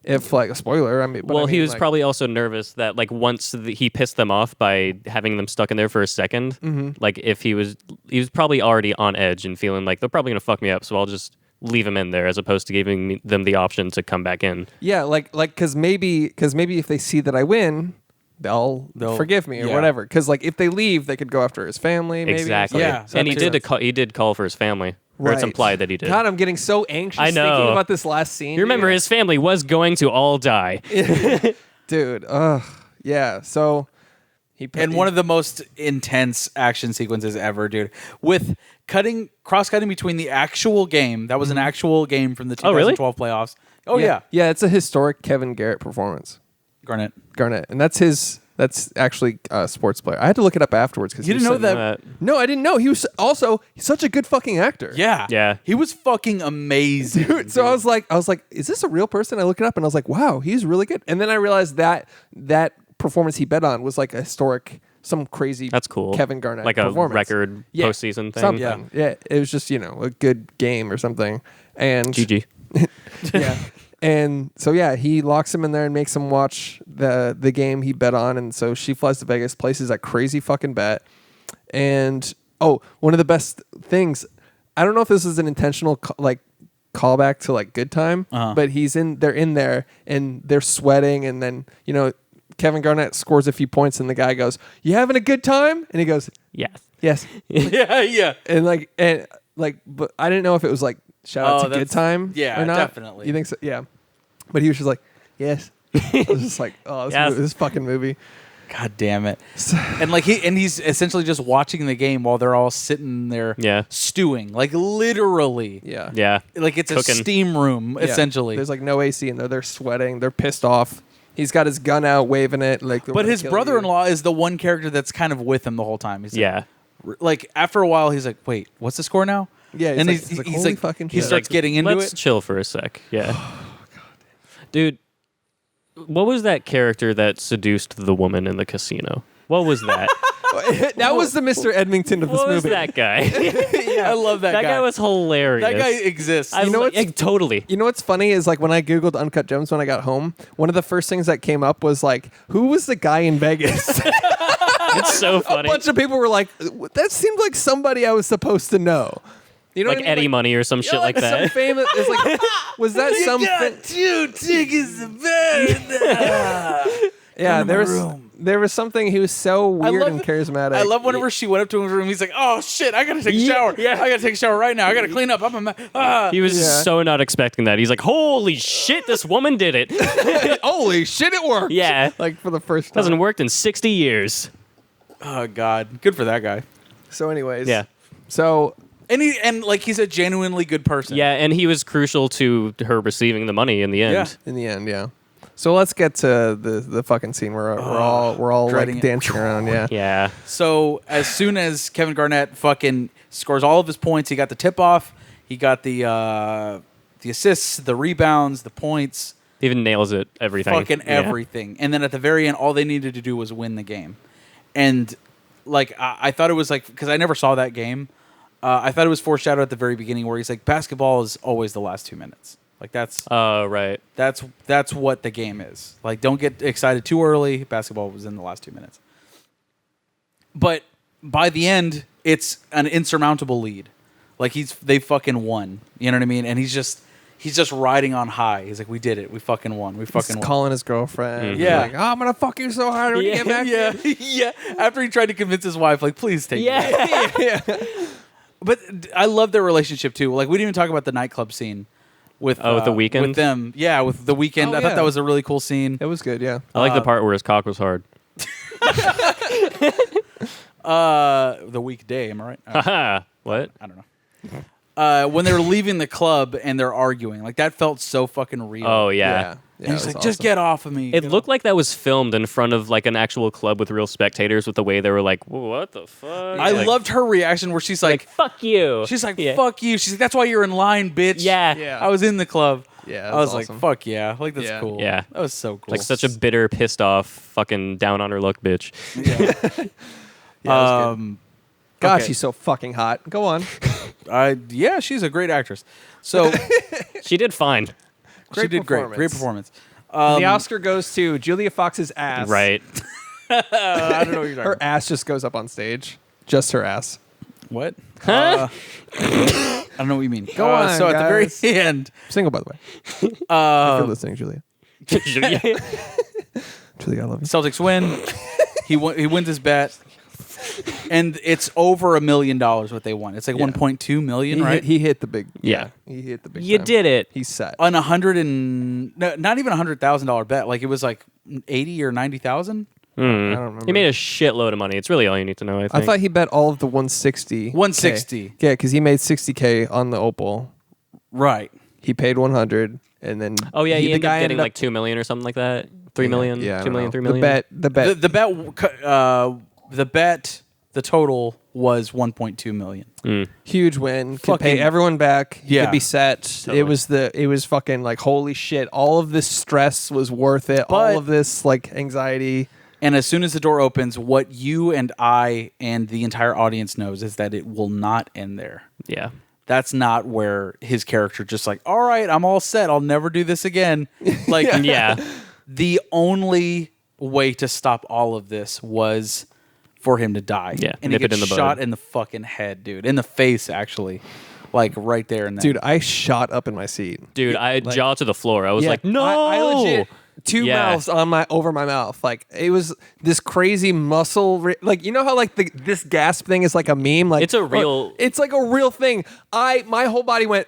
If, like, a spoiler, I mean. But Well, I he mean, was like, probably also nervous that like once he pissed them off by having them stuck in there for a 2nd, Mm-hmm. like if he was probably already on edge and feeling like they're probably gonna fuck me up, so I'll just leave him in there as opposed to giving them the option to come back in. Yeah, because maybe if they see that I win, they'll forgive me or yeah. whatever. Because like if they leave, they could go after his family. Maybe. Exactly. Yeah, and he that makes did call for his family. Or it's Right. implied that he did. God, I'm getting so anxious I know. thinking about this last scene. You remember his family was going to all die. dude. Yeah. So he And one of the most intense action sequences ever, dude. With cross-cutting between the actual game. That was an actual game from the Oh, really? 2012 playoffs. Oh, yeah. Yeah, it's a historic Kevin Garnett performance. Garnett. And that's actually a sports player. I had to look it up afterwards because You didn't know that? No, I didn't know. He was also such a good fucking actor. Yeah. Yeah. He was fucking amazing. Dude, so I was like, is this a real person? I look it up and I was like, wow, he's really good. And then I realized that performance he bet on was like a historic, some crazy That's cool. Kevin Garnett Like a performance. record Yeah, postseason thing. Something. Yeah. It was just, a good game or something. And GG. yeah. And so yeah, he locks him in there and makes him watch the game he bet on. And so she flies to Vegas, places that crazy fucking bet. And one of the best things, I don't know if this is an intentional callback to like Good Time, but they're in there and they're sweating, and then Kevin Garnett scores a few points and the guy goes, "You having a good time?" And he goes, Yes. "Yes." yeah. And but I didn't know if it was like shout out to Good that's- Time yeah, or not. definitely. You think so? Yeah. But he was just like, "Yes." I was just like, oh, this fucking movie. God damn it! And like he's essentially just watching the game while they're all sitting there stewing, like literally. Yeah. Yeah. Like it's Cooking. a steam room Yeah. essentially. There's like no AC in there. They're sweating. They're pissed off. He's got his gun out, waving it. Like, But his brother-in-law is the one character that's kind of with him the whole time. He's like after a while, he's like, "Wait, what's the score now?" Yeah, and he's like, "Holy fucking he shit." starts getting into Let's it. chill for a sec. Yeah. Dude, what was that character that seduced the woman in the casino? What was that? That was the Mr. Edmonton of this What was movie. that guy? I love that guy. That guy was hilarious. That guy exists. I You know lo- what's- yeah, totally. You know what's funny is like when I Googled Uncut Gems when I got home, one of the first things that came up was like, who was the guy in Vegas? It's so A funny. bunch of people were like, that seemed like somebody I was supposed to know. You know Like what I mean? Eddie Money or some shit like Some that. famous. It's like, was that something? 2 tickets to bed. Yeah, to my there was something. He was so weird love and it. charismatic. I love whenever she went up to his room. He's like, "Oh shit, I gotta take a shower. Yeah. I gotta take a shower right now. I gotta clean up. He was Yeah. so not expecting that. He's like, holy shit, this woman did it. Holy shit, it worked. Yeah. like for the first time. Hasn't worked in 60 years. Oh god, good for that guy. So, anyways, Yeah. So And like he's a genuinely good person. Yeah, and he was crucial to her receiving the money in the end. Yeah. in the end, yeah. So let's get to the fucking scene where we're all dreading like it. dancing around. Yeah. Yeah. So as soon as Kevin Garnett fucking scores all of his points, he got the tip off, he got the assists, the rebounds, the points, Even nails it, everything. fucking Yeah. everything. And then at the very end, all they needed to do was win the game. And like I thought it was like, because I never saw that game, I thought it was foreshadowed at the very beginning where he's like, basketball is always the last 2 minutes. Like that's Right. that's what the game is. Like, don't get excited too early. Basketball was in the last 2 minutes. But by the end, it's an insurmountable lead. Like they fucking won. You know what I mean? And he's just riding on high. He's like, we did it. We fucking won. We fucking He's won. calling his girlfriend. Yeah. Like, oh, I'm gonna fuck you so hard when you get back. yeah, yeah. After he tried to convince his wife, like, please take me. Yeah. But I love their relationship too. Like, we didn't even talk about the nightclub scene with with the Weeknd? with them. Yeah, with the Weeknd. Oh, I thought yeah. that was a really cool scene. It was good. Yeah. I like the part where his cock was hard. The weekday. Am I right? Haha. What? I don't know. When they're leaving the club and they're arguing, like that felt so fucking real. Oh, Yeah. yeah. And he's like, just get off of me. It looked like that was filmed in front of like an actual club with real spectators with the way they were like, what the fuck? I Like, loved her reaction where she's like, fuck you. she's like, Yeah. fuck you. She's like, that's why you're in line, bitch. Yeah. Yeah. I was in the club. Yeah, I was awesome. like, fuck yeah. Like, that's Yeah. cool. Yeah. That was so cool. Like such a bitter, pissed off, fucking down on her luck bitch. Yeah, it was good. God, okay. she's so fucking hot. Go on. Yeah, she's a great actress. So She did fine. she did great. Great performance. performance. The Oscar goes to Julia Fox's ass. Right. I don't know what you're talking Her about. ass just goes up on stage. Just her ass. What? Huh? I don't know what you mean. Go on, So at the guys. very end, Single, by the way. If you're listening, Julia. Julia, I love you. Celtics win. He wins his bet, and it's over $1 million what they won. It's like Yeah. 1.2 million, right? He hit the big. Yeah. He hit the big. You time. did it. He's set. On not even $100,000 bet. Like it was like 80 or 90,000. I don't remember. He made a shitload of money. It's really all you need to know, I think. I thought he bet all of the 160. 160. Yeah, because he made 60K on the Opal. Right. He paid 100, and then Oh, yeah, he the ended guy up getting like 2 million or something like that. 3 million? Yeah, I 2 million, don't 3 know. million? The total was 1.2 million. huge win. Could pay Fucking- everyone back. He Yeah. could be set. It was fucking like holy shit. All of this stress was worth it. But- all of this like anxiety. And as soon as the door opens, what you and I and the entire audience knows is that it will not end there. Yeah. That's not where his character just like, all right, I'm all set. I'll never do this again. Like, Yeah. the only way to stop all of this was for him to die. Yeah, and he nip it gets in the shot bud. in the fucking head, dude, in the face, actually, like right there and then. Dude, I shot up in my seat. Dude, I jaw to the floor. I was like, no. I legit two Yeah. mouths on over my mouth. Like it was this crazy muscle. Like you know how like this gasp thing is like a meme. Like It's a real- It's like a real thing. My whole body went.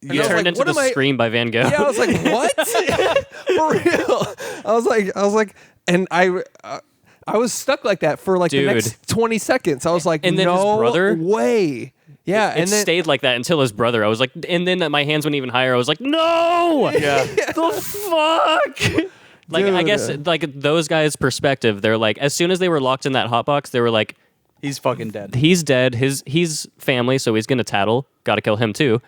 And You I was turned like, into what the am I- Scream by Van Gogh. Yeah, I was like, what? For real? I was like, and I was stuck like that for like Dude. the next 20 seconds. I was like, And then his no brother? way. Yeah, It and then stayed like that until his brother. I was like, and then my hands went even higher. I was like, no, Yeah. the fuck. Like I Dude. guess like those guys' perspective, they're like, as soon as they were locked in that hot box, they were like, He's fucking dead. he's dead. He's family, so he's gonna tattle. Got to kill him too.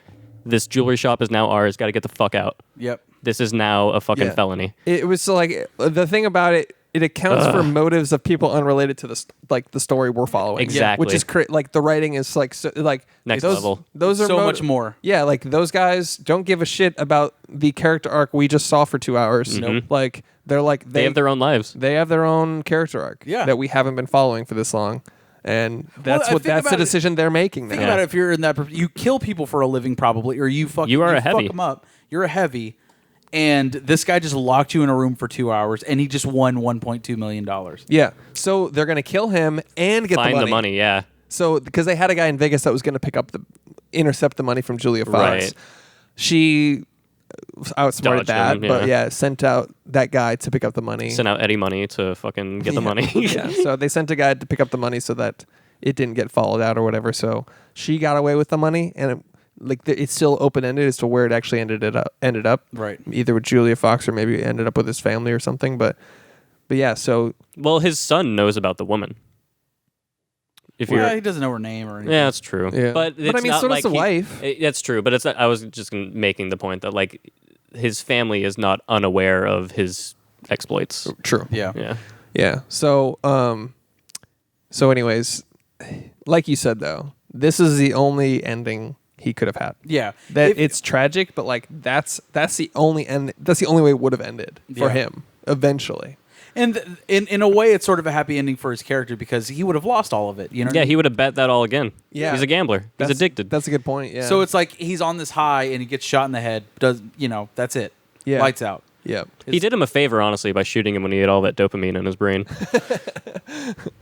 This jewelry shop is now ours. Got to get the fuck out. Yep. This is now a fucking Yeah. felony. it was like the thing about it. It accounts for motives of people unrelated to the story we're following. Exactly. Which is like the writing is like so, like Next those, level. Those are So much more. Yeah, like those guys don't give a shit about the character arc we just saw for 2 hours. Nope. Like they're like They have their own lives. They have their own character arc Yeah. that we haven't been following for this long, and that's I what think that's the about it- decision they're making. Think now. about it. If you're in that, you kill people for a living, probably, or you fucking You are a fuck heavy. them up. You're a heavy, and this guy just locked you in a room for 2 hours, and he just won $1.2 million. Yeah, so they're gonna kill him and get Find the money. Yeah. So because they had a guy in Vegas that was gonna intercept the money from Julia Fox, Right. she outsmarted Dodged him, that, but yeah. yeah, sent out that guy to pick up the money. Sent out Eddie money to fucking get the money. Yeah, so they sent a guy to pick up the money so that it didn't get followed out or whatever. So she got away with the money, and it's still open ended as to where it actually ended up. Right. Either with Julia Fox or maybe ended up with his family or something. But yeah, so Well, his son knows about the woman. If Yeah, you're, he doesn't know her name or anything. yeah, that's true. Yeah. But But I it's mean, not so does like the wife. That's true, but it's. I was just making the point that like his family is not unaware of his exploits. true. Yeah. Yeah. Yeah. So anyways, like you said though, this is the only ending he could have had. Yeah. That If- it's tragic, but like that's the only end. That's the only way it would have ended for Yeah. him eventually. And in a way, it's sort of a happy ending for his character because he would have lost all of it. You know? Yeah, he would have bet that all again. Yeah. He's a gambler. He's That's addicted. That's a good point. Yeah. So it's like he's on this high and he gets shot in the head. That's it. Yeah. Lights out. yeah. He did him a favor, honestly, by shooting him when he had all that dopamine in his brain.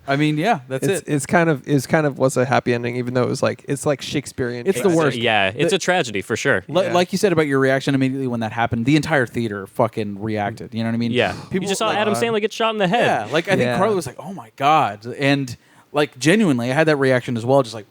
I mean, yeah, that's it. It's kind of was a happy ending, even though it was like it's like Shakespearean. It's the worst. Yeah, it's a tragedy for sure. Yeah. Like you said about your reaction immediately when that happened, the entire theater fucking reacted. You know what I mean? Yeah. You just saw Adam Sandler get shot in the head. Yeah, like I think Yeah. Carly was like, "Oh my god," and like genuinely, I had that reaction as well. Just like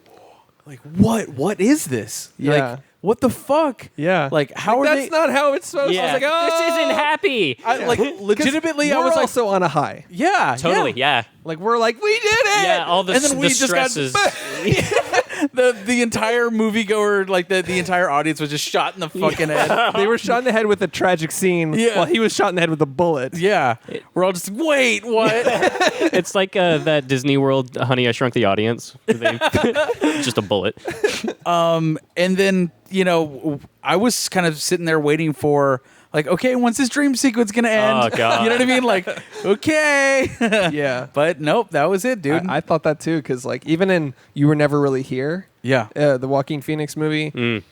what is this? Yeah. Like, what the fuck? Yeah. Like, how are that's they? not how it's supposed. Yeah. I was like, oh, This isn't happy. I, like legitimately, I We're was like, also on a high. yeah, Totally, yeah. yeah. Like we're like, we did it. Yeah, all the, And then we the just got- stresses. The entire moviegoer, like the entire audience was just shot in the fucking head. They were shot in the head with a tragic scene Yeah. while he was shot in the head with a bullet. Yeah, we're all just wait, what? It's like that Disney World Honey, I Shrunk the Audience. Just a bullet. And then I was kind of sitting there waiting for like, okay, when's this dream sequence gonna end? Oh, God. You know what I mean? Like, okay. Yeah. But nope, that was it, dude. I thought that too, because like even in You Were Never Really Here, yeah. the Joaquin Phoenix movie.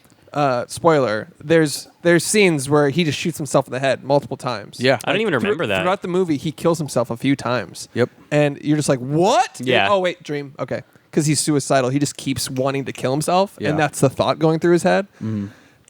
Spoiler: there's scenes where he just shoots himself in the head multiple times. Yeah. I don't even remember that. Throughout the movie, he kills himself a few times. Yep. And you're just like, what? Yeah. Oh wait, dream. Okay. Because he's suicidal. He just keeps wanting to kill himself, Yeah. and that's the thought going through his head.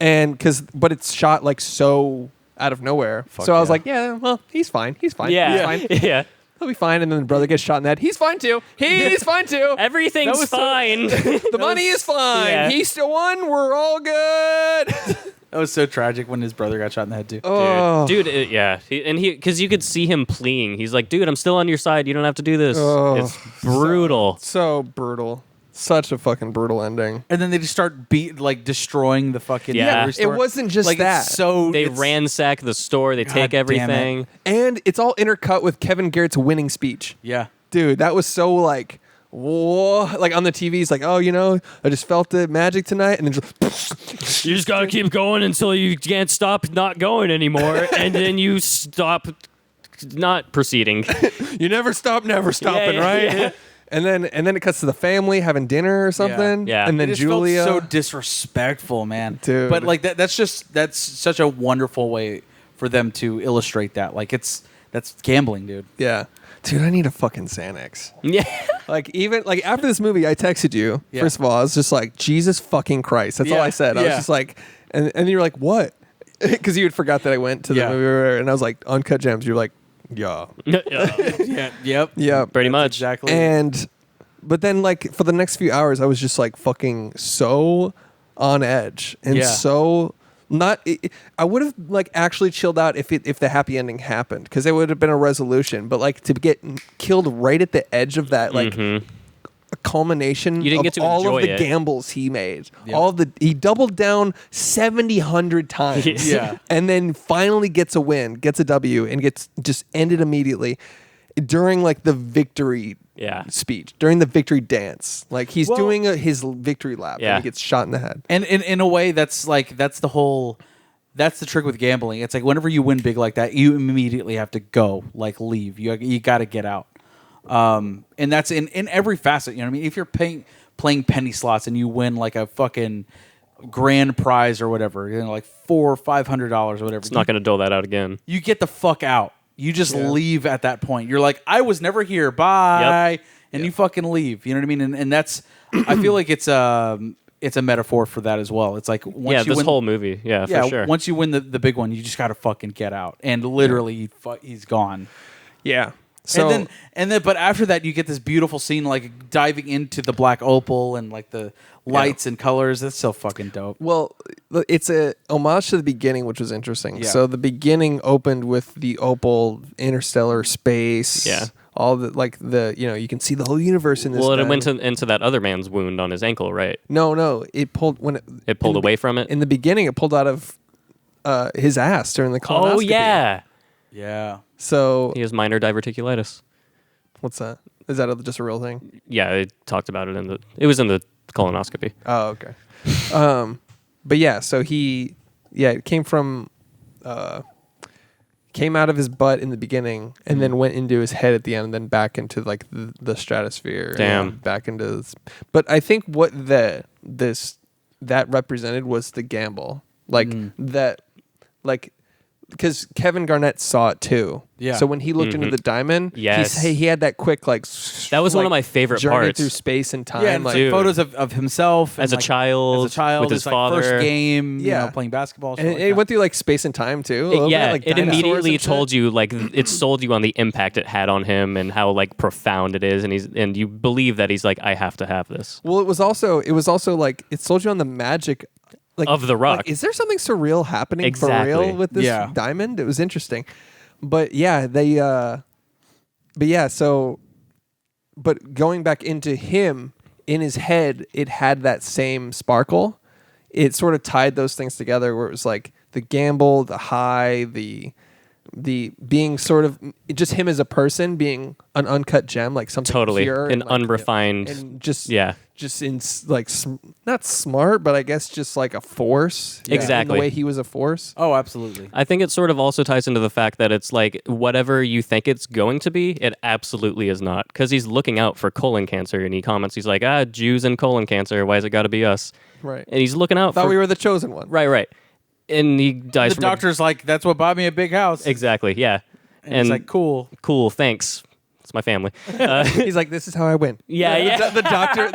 And but it's shot like so out of nowhere. So I was yeah. like, yeah, well, he's fine. He's fine. Yeah. He's fine. Yeah. He'll be fine. And then the brother gets shot in the head. He's fine too. He's fine too. Everything's That was so- fine. The money is fine. yeah. He still won. We're all good. That was so tragic when his brother got shot in the head too. Oh. Dude, yeah. Because you could see him pleading. He's like, dude, I'm still on your side. You don't have to do this. Oh. It's brutal. So brutal. Such a fucking brutal ending. And then they just start destroying the fucking Yeah. jewelry It store. wasn't just like, that. It's so They it's- ransack the store. They take damn it. everything. And it's all intercut with Kevin Garrett's winning speech. Yeah. Dude, that was so like, whoa. Like on the TV, it's like, oh, I just felt the magic tonight. And then just, You just got to keep going until you can't stop not going anymore. And then you stop not proceeding. you never stop, never stopping, yeah, right? yeah. And then it cuts to the family having dinner or something. Yeah. And It then just Julia. felt so disrespectful, man. Dude. But like that's such a wonderful way for them to illustrate that. Like that's gambling, dude. yeah. Dude, I need a fucking Xanax. Yeah. Like even like after this movie, I texted you. Yeah. First of all, I was just like, Jesus fucking Christ. That's all Yeah, I said. I was yeah. just like, And you're like, what? Because you had forgot that I went to the Yeah. movie, and I was like, Uncut Gems. You're like, yeah. Yeah. Yep. Yeah. Pretty much. Exactly. But then, like, for the next few hours, I was just like fucking so on edge and Yeah. so not. I would have like actually chilled out if the happy ending happened, because it would have been a resolution. But like to get killed right at the edge of that, like a culmination You didn't of get to all enjoy of the it. gambles he made, Yep. he doubled down 100 times, Yeah. and then finally gets a win, gets a W, and gets just ended immediately during like the victory speech, during the victory dance. Like he's Well- doing his victory lap, Yeah. and he gets shot in the head. And in a way, that's the trick with gambling. It's like whenever you win big like that, you immediately have to go, like leave. You got to get out. And that's in every facet. You know what I mean? If you're playing penny slots and you win like a fucking grand prize or whatever, you know, like $400 or $500 or whatever, It's not going to dole that out again. you get the fuck out. You just leave at that point. You're like, I was never here. Bye. And you fucking leave. You know what I mean? And that's, I feel like it's a metaphor for that as well. It's like, once you This win, whole movie. Yeah, for sure. once you win the big one, you just got to fucking get out. And literally, he's gone. Yeah. So And then, but after that, you get this beautiful scene, like diving into the black opal and like the lights and colors. That's so fucking dope. well, it's a homage to the beginning, which was interesting. Yeah. So the beginning opened with the opal, interstellar space. Yeah. All the you can see the whole universe in this. Well, it diamond. went into that other man's wound on his ankle, right? No, it pulled when It pulled away from it. in the beginning. It pulled out of his ass during the colonoscopy. Oh yeah, Yeah. So he has minor diverticulitis. what's that? Is that just a real thing? Yeah, it talked about it it was in the colonoscopy. Oh, okay. But yeah, so it came from, came out of his butt in the beginning, and then went into his head at the end, and then back into like the stratosphere. Damn. And back into this. But I think what that represented was the gamble, like that, like. Because Kevin Garnett saw it too. Yeah. So when he looked into the diamond, Yes. he had that quick like. That was one of my favorite journey parts. through space and time. Yeah, and like, Dude. photos of himself As and, a child, as a child, with his like, father. first game, Yeah. playing basketball. shit and like it that. went through like space and time too. a little bit, like it dinosaurs immediately and shit. told you like it sold you on the impact it had on him and how like profound it is, and you believe that he's like, I have to have this. Well, it was also like it sold you on the magic. Like, Of the rock. Like, is there something surreal happening for Exactly. real with this Yeah. diamond? It was interesting. But yeah, but going back into him, in his head, it had that same sparkle. It sort of tied those things together where it was like the gamble, the high, the being sort of just him as a person being an uncut gem, like something Totally. pure An and, like, unrefined. and just in like not smart, but I guess just like a force. in Exactly. the way he was a force. Oh, absolutely. I think it sort of also ties into the fact that it's like whatever you think it's going to be, it absolutely is not. Because he's looking out for colon cancer, and he comments, he's like, Jews and colon cancer, why has it got to be us? Right. And he's looking out Thought for... we were the chosen one. Right. And he dies The from doctor's like, that's what bought me a big house. Exactly, yeah. And it's like, cool. Cool, thanks. It's my family. He's like, this is how I win. Yeah. The doctor.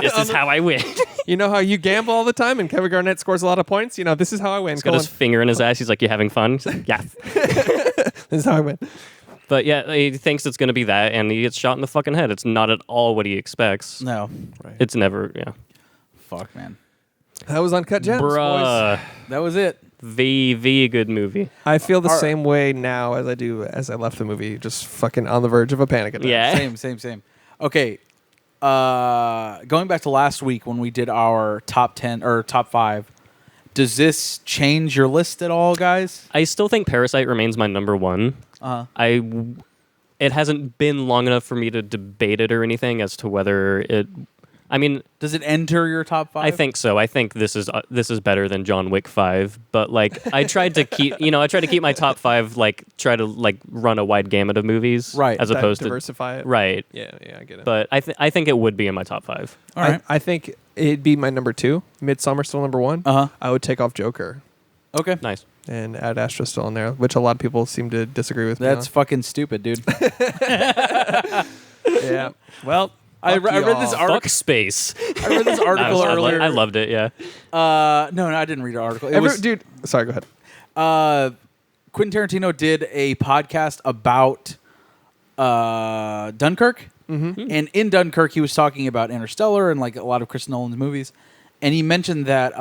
This is how I win. You know how you gamble all the time, and Kevin Garnett scores a lot of points. You know, this is how I win. He's got his finger in his ass. He's like, you having fun? He's like, yeah. This is how I win. But yeah, he thinks it's going to be that, and he gets shot in the fucking head. It's not at all what he expects. No. It's never, Fuck, man. That was Uncut Gems, boys. Bruh. That was it. The good movie. I feel the same way now as I do as I left the movie, just fucking on the verge of a panic attack. Yeah. Same. Okay. Going back to last week when we did our top 10 or top 5, does this change your list at all, guys? I still think Parasite remains my number one. It hasn't been long enough for me to debate it or anything as to whether it... I mean, Does it enter your top 5? I think so. I think this is better than John Wick 5. But like, I tried to keep, my top 5 try to run a wide gamut of movies, Right. As opposed to diversify it. right. Yeah, I get it. But I think it would be in my top 5. All right. I think it'd be my number 2. Midsummer still number 1. Uh-huh. I would take off Joker Okay. Nice. and add Astra still in there, which a lot of people seem to disagree with. That's fucking stupid, dude. yeah. Well, I read this y'all. article. Fuck space. I read this article earlier. I loved it. Yeah. No, I didn't read an article. It was Dude, sorry, go ahead. Quentin Tarantino did a podcast about Dunkirk, and in Dunkirk he was talking about Interstellar and like a lot of Chris Nolan's movies, and he mentioned that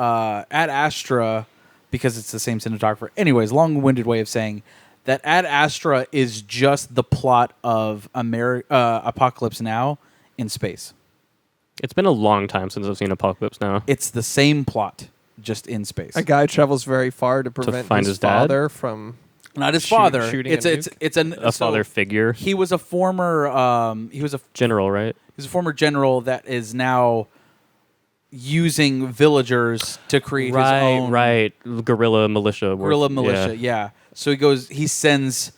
Ad Astra, because it's the same cinematographer. Anyways, long-winded way of saying that Ad Astra is just the plot of Apocalypse Now in space. It's been a long time since I've seen Apocalypse Now. It's the same plot, just in space. A guy travels very far to prevent find his dad? father from Not his father. shooting It's a it's nuke? it's an A father figure. He was a former General, right? he's a former general that is now using villagers to create his own Guerrilla militia. guerrilla militia. Yeah. So he sends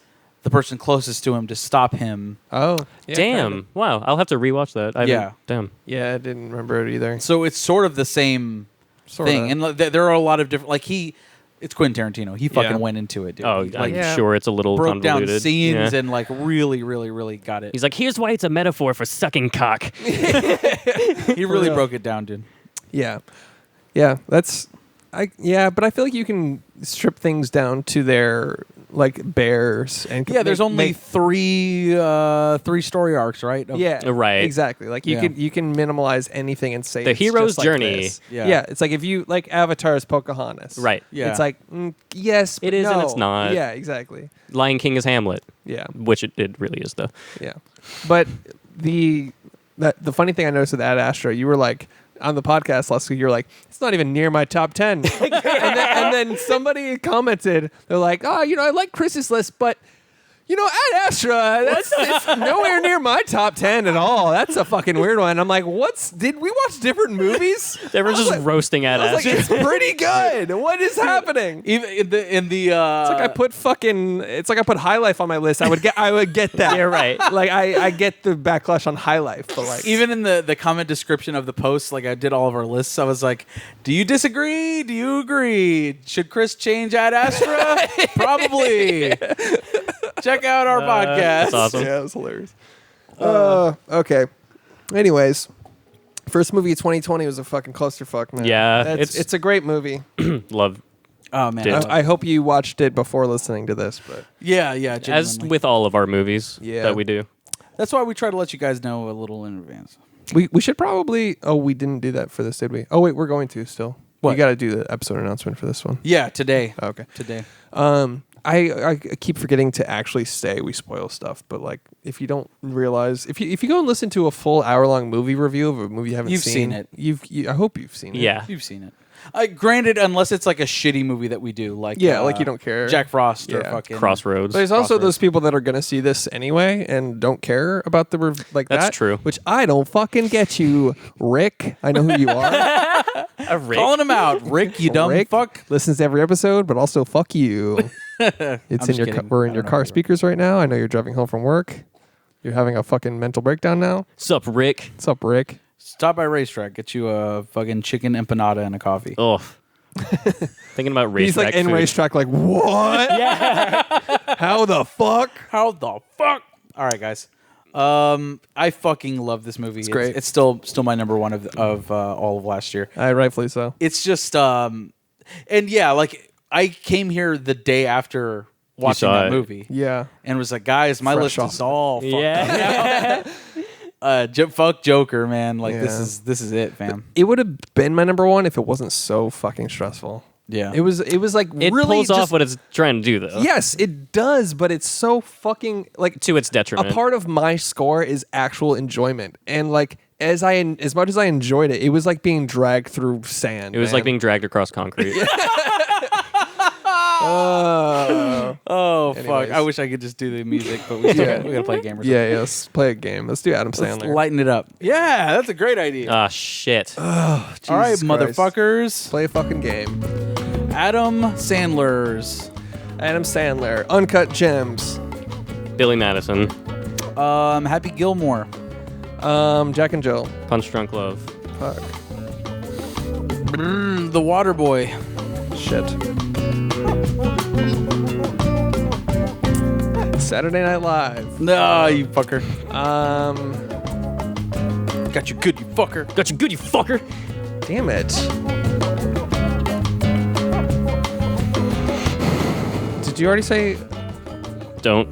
the person closest to him to stop him. Oh, yeah, Damn. kinda. Wow. I'll have to rewatch that. Yeah. Damn. Yeah, I didn't remember it either. So it's sort of the same Sorta. thing, and there are a lot of different. Like it's Quentin Tarantino. He fucking Yeah. went into it, dude. Oh, He, I'm Yeah. sure it's a little broke convoluted. down scenes Yeah. and like really, really, really got it. He's like, here's why it's a metaphor for sucking cock. He really real. broke it down, dude. Yeah, but I feel like you can strip things down to their like bears and Yeah, there's only make- three story arcs, right? Of- yeah, Right. exactly. Like Yeah. you can minimalize anything and say The it's hero's just like journey. this. Yeah. It's like if you like Avatar's Pocahontas, Right. Yeah. It's like yes, It but is and no. it's not. Yeah, exactly. Lion King is Hamlet, Yeah, which it really is, though. yeah. But the funny thing I noticed with Ad Astra, you were like on the podcast last week, you're like, it's not even near my top 10. and then somebody commented, they're like, oh, I like Chris's list, but Ad Astra, it's nowhere near my top 10 at all. That's a fucking weird one. I'm like, did we watch different movies? They were I was just like- roasting at I was us. like, it's pretty good. What is happening? Even in the It's like I put High Life on my list. I would get that. Yeah, right. Like I get the backlash on High Life, but like even in the comment description of the post, like I did all of our lists, I was like, do you disagree? Do you agree? Should Chris change Ad Astra? Probably. Check out our podcast. That's awesome. yeah, it was hilarious. Okay. Anyways, first movie of 2020 was a fucking clusterfuck, man. Yeah, it's a great movie. Love. Oh man, Dude. I hope you watched it before listening to this, but yeah. As Genuinely. with all of our movies Yeah. that we do. That's why we try to let you guys know a little in advance. we should probably. Oh, we didn't do that for this, did we? Oh wait, we're going to still. What? You got to do the episode announcement for this one. Yeah, today. Okay. Today. I keep forgetting to actually say we spoil stuff, but like if you don't realize, if you go and listen to a full hour-long movie review of a movie you haven't You've seen it. I hope you've seen it. Yeah. You've seen it. Granted, unless it's like a shitty movie that we do, like Like you don't care. Jack Frost or Yeah. fucking Crossroads. But there's also Crossroads. those people that are gonna see this anyway and don't care about the like That's that. true. Which I don't fucking get you, Rick. I know who you are. A Rick. Calling him out, Rick. You dumb Rick fuck. listens to every episode, but also fuck you. It's I'm in just your kidding. we're I in don't your know car who you are. speakers right now. I know you're driving home from work. You're having a fucking mental breakdown now. Sup, Rick? What's up, Rick? Stop by Racetrack. Get you a fucking chicken empanada and a coffee. Oh. Thinking about racetrack He's like in food. racetrack, like what? Yeah. How the fuck? How the fuck? All right, guys. I fucking love this movie. It's great. It's still my number one of all of last year. Rightfully so. It's just and yeah, like I came here the day after watching saw that it. movie. Yeah. And was like, guys, my Fresh list off is all fucked Yeah. fuck Joker, man. Like Yeah. this is it, fam. It would have been my number one if it wasn't so fucking stressful. Yeah. It was like It really pulls just, off what it's trying to do, though. Yes, it does, but it's so fucking like To its a detriment. part of my score is actual enjoyment. And like as much as I enjoyed it, it was like being dragged through sand. It was man. like being dragged across concrete. Oh Anyways. fuck! I wish I could just do the music, but we gotta play a game or something. yeah, let's play a game. Let's do Adam Let's Sandler. lighten it up. Yeah, that's a great idea. Ah, shit. All right, Jesus Christ. motherfuckers. Play a fucking game. Adam Sandler's Adam Sandler, Uncut Gems. Billy Madison. Happy Gilmore. Jack and Jill. Punch Drunk Love. Fuck. The Water Boy. Shit. Saturday Night Live. No, you fucker. Got you good, you fucker. Got you good, you fucker. Damn it. Did you already say? Don't.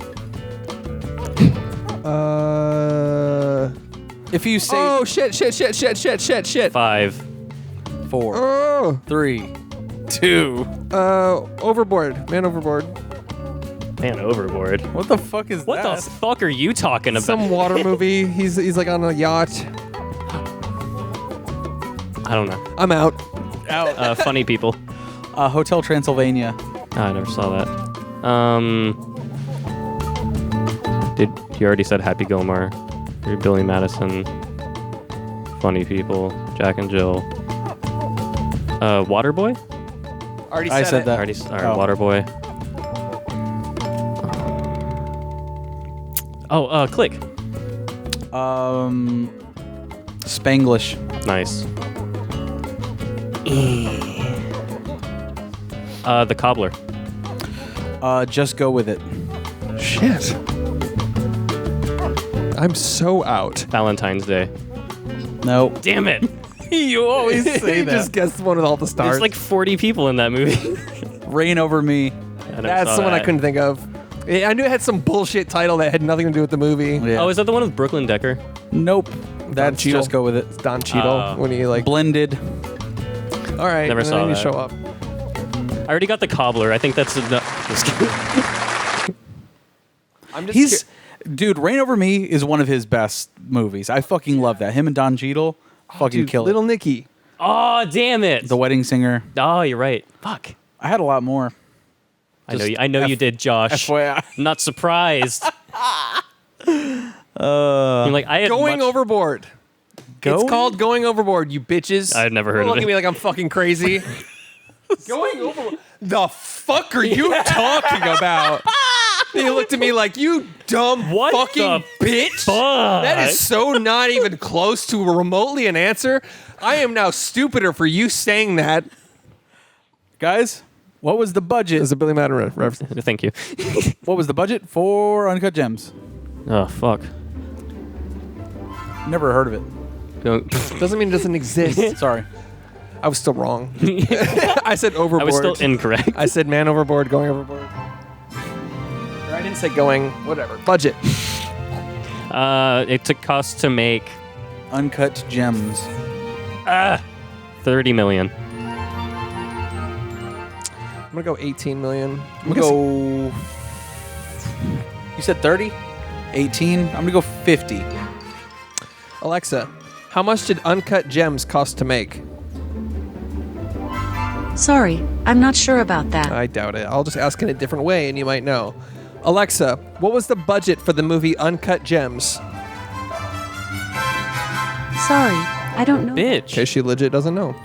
If you say Oh shit. 5. 4, Oh. 3, 2. Overboard. Man overboard. Man overboard. What the fuck is What that? the fuck are you talking about? Some water movie. He's like on a yacht. I don't know. I'm out. Out. Funny people. Hotel Transylvania. Oh, I never saw that. Did you already said Happy Gilmore? Or Billy Madison. Funny people. Jack and Jill. Waterboy? Already I said it. that. Already. All right, Oh. Waterboy. Oh, Click. Spanglish. Nice. The Cobbler. Just go with it. Shit. I'm so out. Valentine's Day. No. Damn it! You always say He that. just guessed one with all the stars. There's like 40 people in that movie. Rain over me. I never That's saw the one I that. couldn't think of. Yeah, I knew it had some bullshit title that had nothing to do with the movie. Yeah. Oh, is that the one with Brooklyn Decker? Nope. That's Cheadle. just go with it. It's Don Cheadle when he like. Blended. All right. Never and saw then you that. show up. I already got the Cobbler. I think that's enough. Just kidding. I'm just. He's, dude. Rain over me is one of his best movies. I fucking love that. Him and Don Cheadle, fucking Dude, kill Little it. Nicky. Oh, damn it! The Wedding Singer. Oh, you're right. Fuck. I had a lot more. I know you did, Josh. FYI. I'm not surprised. You're like I had Going much- overboard. It's called Going Overboard, you bitches. I've never heard Don't of look it. at me like I'm fucking crazy. Going overboard. The fuck are you talking about? They looked at me like, you dumb What fucking the bitch. fuck? That is so not even close to remotely an answer. I am now stupider for you saying that. Guys, what was the budget? It's a Billy Madden reference. Thank you. What was the budget for Uncut Gems? Oh fuck. Never heard of it. Don't- Doesn't mean it doesn't exist. Sorry. I was still wrong. I said overboard. I was still incorrect. I said man overboard, going overboard. Or I didn't say going, whatever. Budget. It took cost to make Uncut Gems. 30 million. I'm gonna go 18 million. I'm gonna go. You said 30? 18? I'm gonna go 50. Alexa, how much did Uncut Gems cost to make? Sorry, I'm not sure about that. I doubt it. I'll just ask in a different way and you might know. Alexa, what was the budget for the movie Uncut Gems? Sorry, I don't know. Bitch. Okay, she legit doesn't know.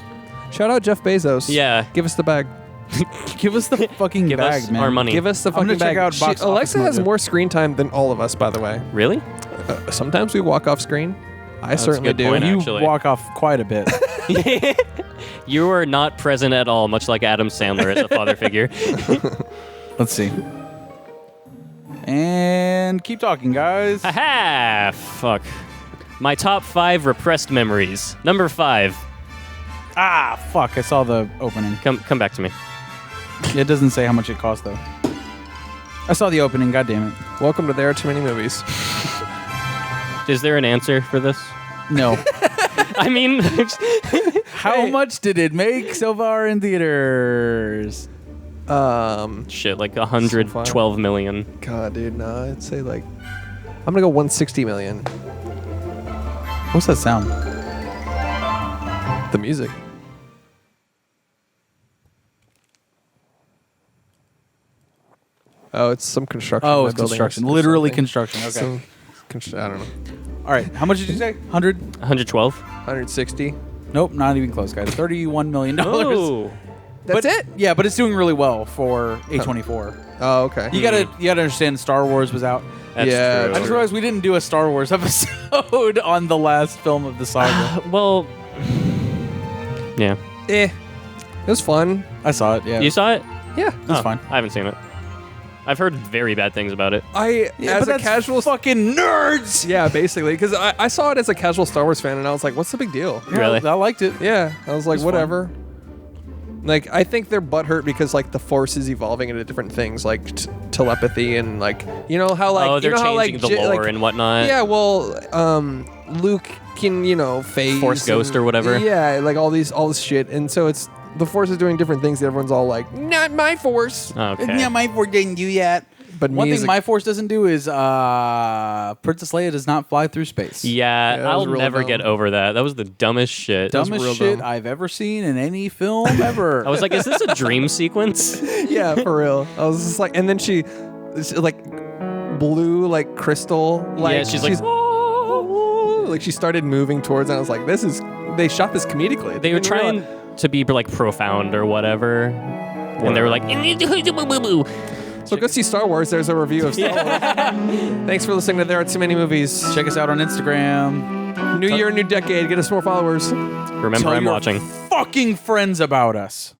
Shout out Jeff Bezos. Yeah. Give us the bag. Give us the fucking Give bag, us man. our money. Give us the I'm fucking gonna check bag. out Box Office Alexa has Mojo. more screen time than all of us, by the way. Really? Sometimes we walk off screen. I That's a certainly good do. point, You actually. walk off quite a bit. You are not present at all, much like Adam Sandler as a father figure. Let's see. And keep talking, guys. Ha! Fuck. My top 5 repressed memories. Number 5. Ah, fuck. I saw the opening. Come back to me. It doesn't say how much it cost, though. I saw the opening. God damn it. Welcome to There Are Too Many Movies. Is there an answer for this? No. I mean, How much did it make so far in theaters? shit, like 112 million. God, dude, no, I'd say like I'm gonna go 160 million. What's that sound? The music. Oh, it's some construction. Oh, in it's the building or construction. s- or Literally something. construction. Okay. I don't know. All right. How much did you say? 100? 112. 160. Nope, not even close, guys. $31 million. Oh. That's it. Yeah, but it's doing really well for A24. Oh, okay. You gotta understand Star Wars was out. That's Yeah, true. I just realized we didn't do a Star Wars episode on the last film of the saga. Well, yeah. It was fun. I saw it, yeah. You saw it? Yeah. It's Oh, fine. I haven't seen it. I've heard very bad things about it. As but a that's casual fucking nerds. Yeah, basically, because I saw it as a casual Star Wars fan, and I was like, "What's the big deal?" Really? I liked it. Yeah, I was like, It's "Whatever." Like, I think they're butthurt because like the Force is evolving into different things, like telepathy and like how like they're you know how like changing the lore and whatnot. Yeah, well, Luke can phase Force ghost or whatever. Yeah, like all this shit, and so it's the Force is doing different things. That everyone's all like, "Not my Force." Okay. Yeah, my Force didn't do yet. But one me as thing a- my Force doesn't do is Princess Leia does not fly through space. Yeah, that was I'll real never dumb. get over that. That was the dumbest shit. Dumbest real shit dumb. I've ever seen in any film ever. I was like, is this a dream sequence? Yeah, for real. I was just like, and then she like blue like crystal like Yeah, she's like, like she started moving towards, and I was like, this is they shot this comedically. They were didn't trying realize- to be like profound or whatever. And they were like, So go see Star Wars. There's a review of Star Wars. Thanks for listening to There Are Too Many Movies. Check us out on Instagram. New year, new decade. Get us more followers. remember Tell I'm your watching. fucking friends about us.